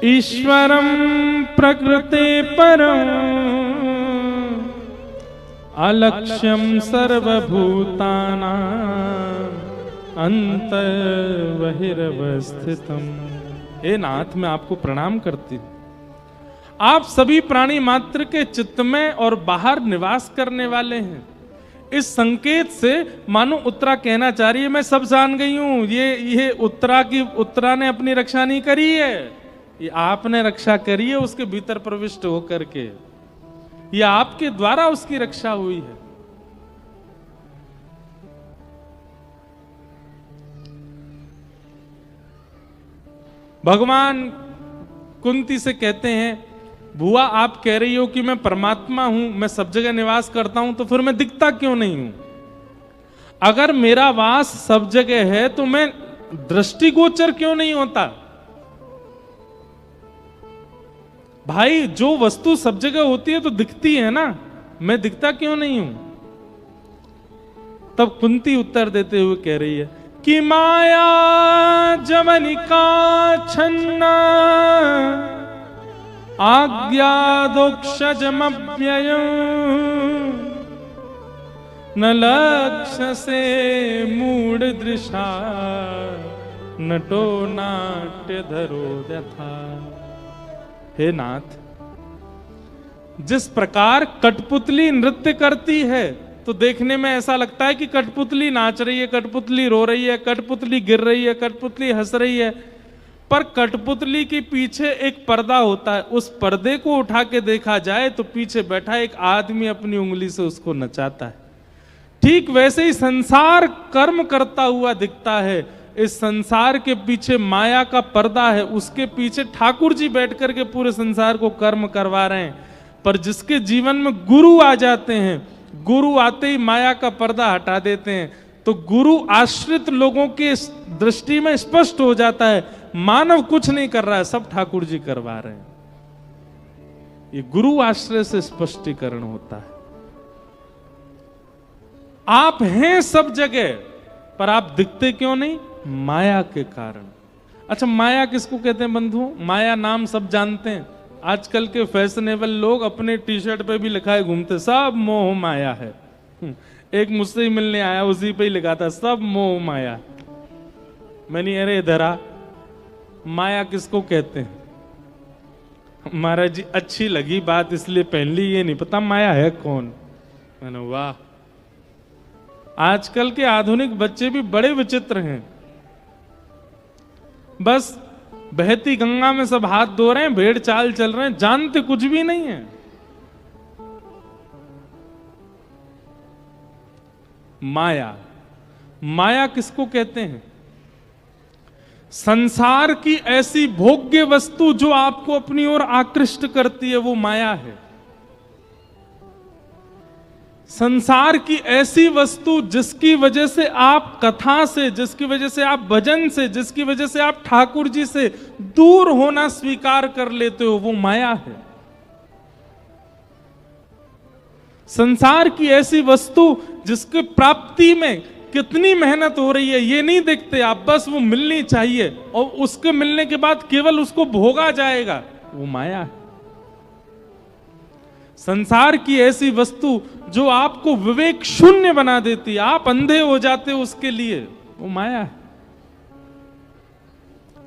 S1: ईश्वरम प्रकृते परम अलक्ष्यम सर्वभूतानां अंतर्बहिरवस्थितम। हे नाथ, मैं आपको प्रणाम करती हूं। आप सभी प्राणी मात्र के चित्त में और बाहर निवास करने वाले हैं। इस संकेत से मानो उत्तरा कहना चाह रही है, मैं सब जान गई हूं, ये उत्तरा ने अपनी रक्षा नहीं करी है, ये आपने रक्षा करी है उसके भीतर प्रविष्ट होकर के, ये आपके द्वारा उसकी रक्षा हुई है। भगवान कुंती से कहते हैं, बुआ आप कह रही हो कि मैं परमात्मा हूं, मैं सब जगह निवास करता हूं, तो फिर मैं दिखता क्यों नहीं हूं? अगर मेरा वास सब जगह है तो मैं दृष्टिगोचर क्यों नहीं होता? भाई, जो वस्तु सब जगह होती है तो दिखती है ना, मैं दिखता क्यों नहीं हूं? तब कुंती उत्तर देते हुए कह रही है कि माया जवनिका छन्ना आज्ञादोक्षजमव्ययम् न लक्ष्य से मूढ़ दृशा नटो नाट्य धरो यथा। हे नाथ, जिस प्रकार कठपुतली नृत्य करती है तो देखने में ऐसा लगता है कि कठपुतली नाच रही है, कठपुतली रो रही है, कठपुतली गिर रही है, कठपुतली हंस रही है, पर कठपुतली के पीछे एक पर्दा होता है। उस पर्दे को उठा के देखा जाए तो पीछे बैठा एक आदमी अपनी उंगली से उसको नचाता है। ठीक वैसे ही संसार कर्म करता हुआ दिखता है। इस संसार के पीछे माया का पर्दा है, उसके पीछे ठाकुर जी बैठ करके पूरे संसार को कर्म करवा रहे हैं। पर जिसके जीवन में गुरु आ जाते हैं, गुरु आते ही माया का पर्दा हटा देते हैं, तो गुरु आश्रित लोगों के दृष्टि में स्पष्ट हो जाता है, मानव कुछ नहीं कर रहा है, सब ठाकुर जी करवा रहे हैं। ये गुरु आश्रय से स्पष्टीकरण होता है। आप हैं सब जगह, पर आप दिखते क्यों नहीं? माया के कारण। अच्छा, माया किसको कहते हैं बंधुओं? माया नाम सब जानते हैं। आजकल के फैशनेबल लोग अपने टी शर्ट पे भी लिखा है घूमते, सब मोह माया है। एक मुझसे ही मिलने आया, उसी पे ही लिखा था सब मोह माया। मैंने अरे धरा, माया किसको कहते हैं? महाराज जी अच्छी लगी बात इसलिए पहन ली, ये नहीं पता माया है कौन। मैंने वाह, आजकल के आधुनिक बच्चे भी बड़े विचित्र हैं। बस बहती गंगा में सब हाथ धो रहे हैं, भेड़ चाल चल रहे हैं, जानते कुछ भी नहीं है। माया। माया किसको कहते हैं? संसार की ऐसी भोग्य वस्तु जो आपको अपनी ओर आकृष्ट करती है, वो माया है। संसार की ऐसी वस्तु जिसकी वजह से आप कथा से, जिसकी वजह से आप भजन से, जिसकी वजह से आप ठाकुर जी से दूर होना स्वीकार कर लेते हो, वो माया है। संसार की ऐसी वस्तु जिसके प्राप्ति में कितनी मेहनत हो रही है ये नहीं देखते आप, बस वो मिलनी चाहिए और उसके मिलने के बाद केवल उसको भोगा जाएगा, वो माया है। संसार की ऐसी वस्तु जो आपको विवेक शून्य बना देती है, आप अंधे हो जाते हो उसके लिए, वो माया है।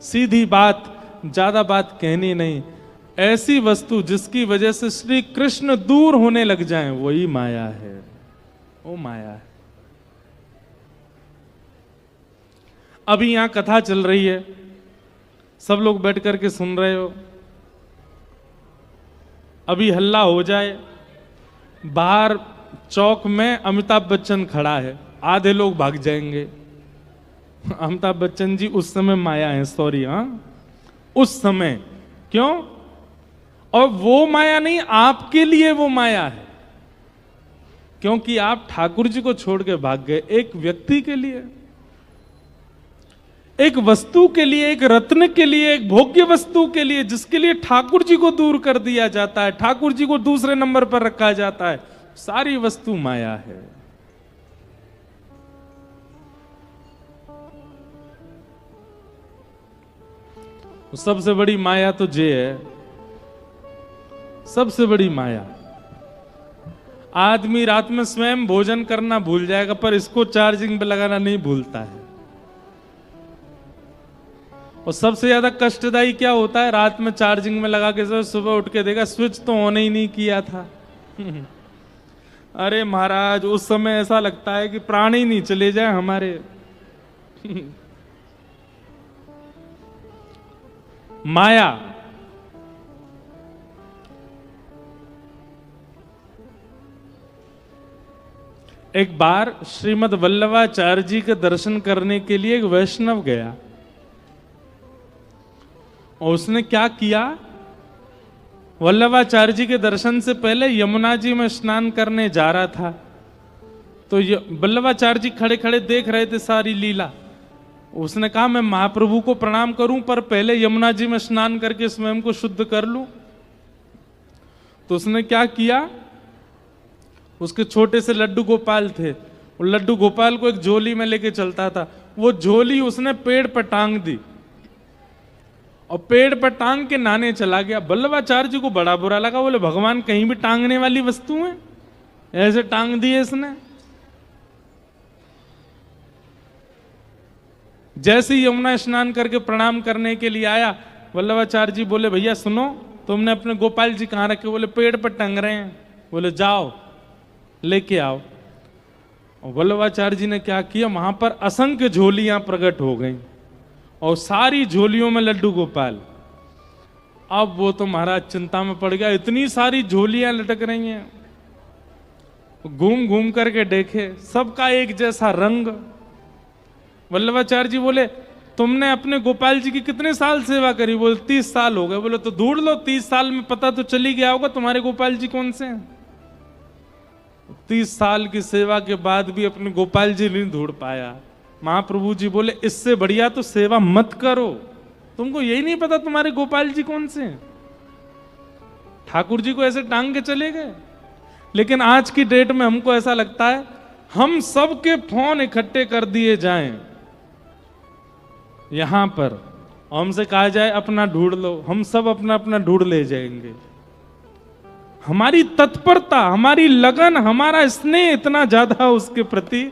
S1: सीधी बात, ज्यादा बात कहनी नहीं, ऐसी वस्तु जिसकी वजह से श्री कृष्ण दूर होने लग जाएं, वही माया है, वो माया है। अभी यहां कथा चल रही है, सब लोग बैठ करके सुन रहे हो, अभी हल्ला हो जाए, बाहर चौक में अमिताभ बच्चन खड़ा है, आधे लोग भाग जाएंगे। अमिताभ बच्चन जी उस समय माया है, सॉरी, हाँ उस समय। क्यों? और वो माया नहीं, आपके लिए वो माया है, क्योंकि आप ठाकुर जी को छोड़ के भाग गए। एक व्यक्ति के लिए, एक वस्तु के लिए, एक रत्न के लिए, एक भोग्य वस्तु के लिए, जिसके लिए ठाकुर जी को दूर कर दिया जाता है, ठाकुर जी को दूसरे नंबर पर रखा जाता है, सारी वस्तु माया है। सबसे बड़ी माया तो ये है, सबसे बड़ी माया। आदमी रात में स्वयं भोजन करना भूल जाएगा, पर इसको चार्जिंग पे लगाना नहीं भूलता है। और सबसे ज्यादा कष्टदायी क्या होता है? रात में चार्जिंग में लगा के सुबह उठ के देखा स्विच तो ऑन ही नहीं किया था। अरे महाराज, उस समय ऐसा लगता है कि प्राण ही नहीं चले जाए हमारे। माया। एक बार श्रीमद् वल्लभाचार्य जी के दर्शन करने के लिए एक वैष्णव गया, और उसने क्या किया? वल्लभाचार्य जी के दर्शन से पहले यमुना जी में स्नान करने जा रहा था, तो वल्लभाचार्य जी खड़े खड़े देख रहे थे सारी लीला। उसने कहा मैं महाप्रभु को प्रणाम करूं, पर पहले यमुना जी में स्नान करके स्वयं को शुद्ध कर लूं। तो उसने क्या किया? उसके छोटे से लड्डू गोपाल थे, वो लड्डू गोपाल को एक झोली में लेके चलता था, वो झोली उसने पेड़ पर टांग दी और पेड़ पर टांग के नहाने चला गया। वल्लभाचार्य जी को बड़ा बुरा लगा, बोले भगवान कहीं भी टांगने वाली वस्तु है, ऐसे टांग दिए इसने। जैसे ही यमुना स्नान करके प्रणाम करने के लिए आया, वल्लभाचार्य जी बोले भैया सुनो, तुमने अपने गोपाल जी कहाँ रखे? बोले पेड़ पर टंग रहे हैं। बोले जाओ लेके आओ। और वल्लभाचार्य जी ने क्या किया? वहां पर असंख्य झोलियां प्रकट हो गईं और सारी झोलियों में लड्डू गोपाल। अब वो तो महाराज चिंता में पड़ गया, इतनी सारी झोलियां लटक रही हैं। घूम घूम करके देखे, सबका एक जैसा रंग। वल्लभाचार्य जी बोले तुमने अपने गोपाल जी की कितने साल सेवा करी? बोले 30 साल हो गए। बोले तो ढूंढ लो, 30 साल में पता तो चली गया होगा तुम्हारे गोपाल जी कौन से हैं। 30 साल की सेवा के बाद भी अपने गोपाल जी नहीं ढूंढ पाया। महाप्रभु जी बोले इससे बढ़िया तो सेवा मत करो, तुमको यही नहीं पता तुम्हारे गोपाल जी कौन से हैं। ठाकुर जी को ऐसे टांग के चले गए। लेकिन आज की डेट में हमको ऐसा लगता है हम सबके फोन इकट्ठे कर दिए जाएं यहां पर, और हमसे कहा जाए अपना ढूंढ लो, हम सब अपना अपना ढूंढ ले जाएंगे। हमारी तत्परता, हमारी लगन, हमारा स्नेह इतना ज्यादा उसके प्रति,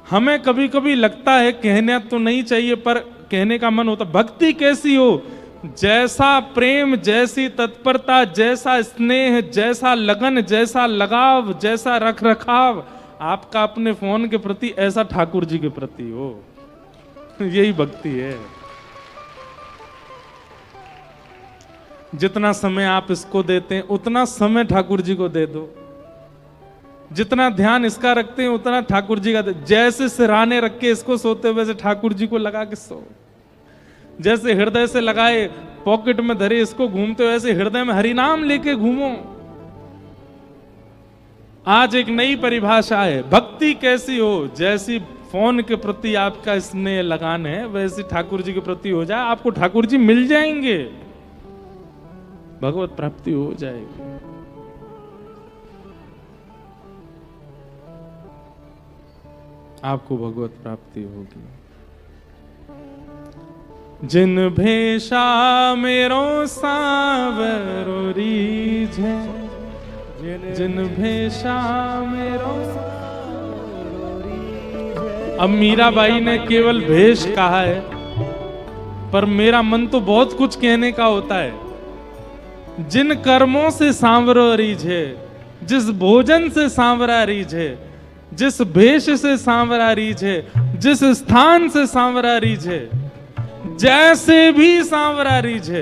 S1: हमें कभी कभी लगता है कहना तो नहीं चाहिए पर कहने का मन होता। भक्ति कैसी हो? जैसा प्रेम, जैसी तत्परता, जैसा स्नेह, जैसा लगन, जैसा लगाव, जैसा रख रखाव आपका अपने फोन के प्रति, ऐसा ठाकुर जी के प्रति हो। यही भक्ति है। जितना समय आप इसको देते हैं उतना समय ठाकुर जी को दे दो। जितना ध्यान इसका रखते हैं उतना ठाकुर जी का। जैसे सिरहाने रख के इसको सोते हो वैसे ठाकुर जी को लगा के सो। जैसे हृदय से लगाए पॉकेट में धरे इसको घूमते हो, ऐसे हृदय में हरिनाम लेके घूमो। आज एक नई परिभाषा है, भक्ति कैसी हो, जैसी फोन के प्रति आपका स्नेह लगान है वैसी ठाकुर जी के प्रति हो जाए, आपको ठाकुर जी मिल जाएंगे, भगवत प्राप्ति हो जाएगी। आपको भगवत प्राप्ति होगी। जिन भेषा मेरो सावरो रीझे, जिन भेषा मेरो। अब मीराबाई ने केवल भेष कहा है, पर मेरा मन तो बहुत कुछ कहने का होता है। जिन कर्मों से सांवरो रीझे, जिस भोजन से सांवरा रीझे, जिस भेष से सांवरा रीझे, जिस स्थान से सांवरा रीझे, जैसे भी सांवरा रीझे,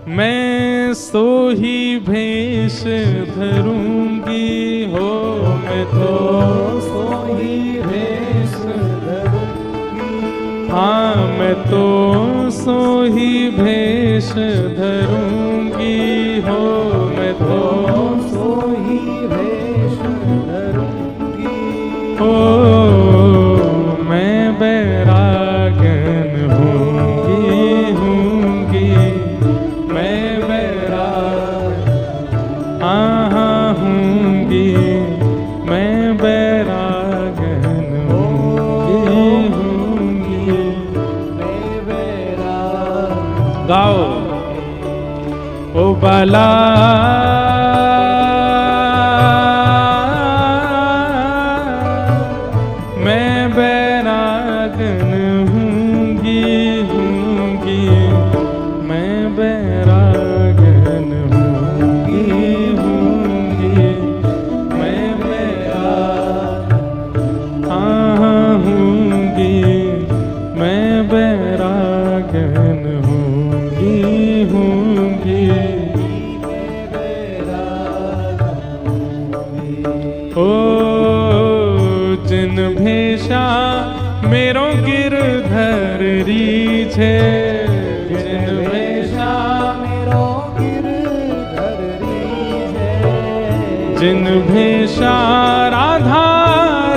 S1: मैं सो ही भेष धरूंगी हो। मैं तो सो ही भेष धरूंगी, हाँ मैं तो सो ही भेष धरूंगी हो। मैं तो सो ही भेष धरूंगी हो। मैं बैरागन हूँगी, हूँगी मैं बैरागन, हाँ हूँगी मैं बैरागन हूँगी, हूँगी मैं बैरागन। गाओ ओ बाला मेरो गिरधर रीझे, जिन भेषा मेरो गिरधर रीझे, जिन भेषा राधा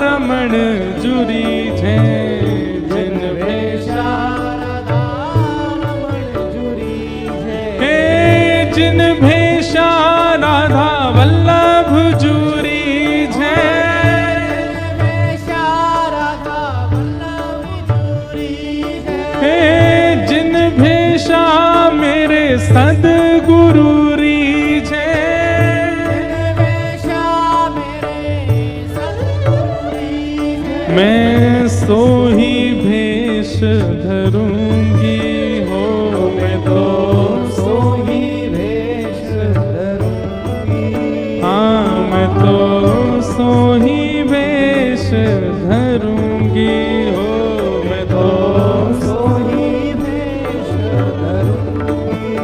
S1: रमण जुरीझे, जिन भेषा राधा रमण जुरीझे, हे जिन भेषा राधा वल्लभ जुरीझे, जिन भेषा मेरे सद्गुरु रीझे, मैं सो ही भेष धरूंगी हो। मैं तो सो ही भेष धरूंगी, हाँ मैं तो सो ही भेष धरूंगी हो। मैं तो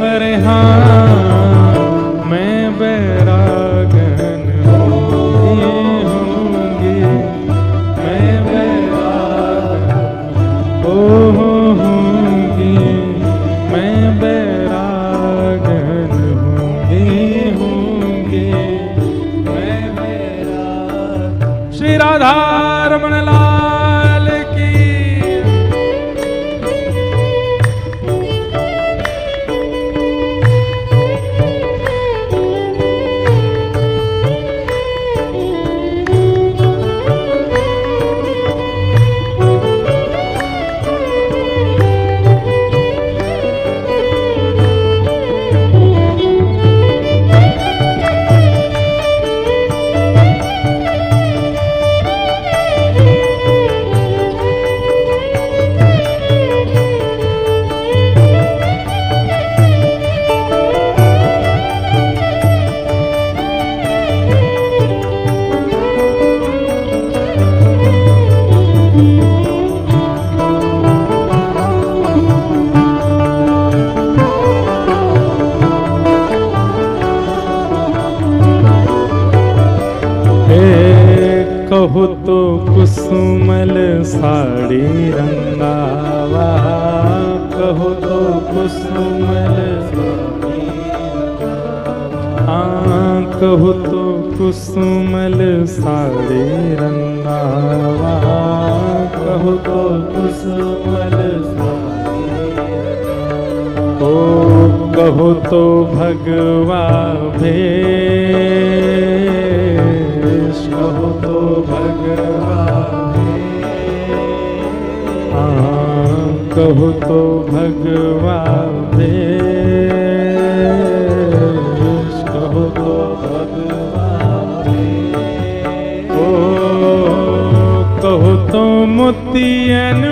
S1: अरे हाँ मैं बैरागन हूँगी, हूँगी मैं बैरागन हूँगी, मैं बैरागन हूँगी, हूँगी मैं बैरागन। श्री राधा रमण लाल की। कहो तो कुसुमल साड़ी रंगावा, कहो तो कुसुमल कहो तो कुसुमल साड़ी रंगावा, कहो तो कुसुमल ओ कहो तो भगवा भेष, कहो तो भगवा कहो तो भगवा भेष, कहो तो भगवा भेष ओ कहो तो मोतियन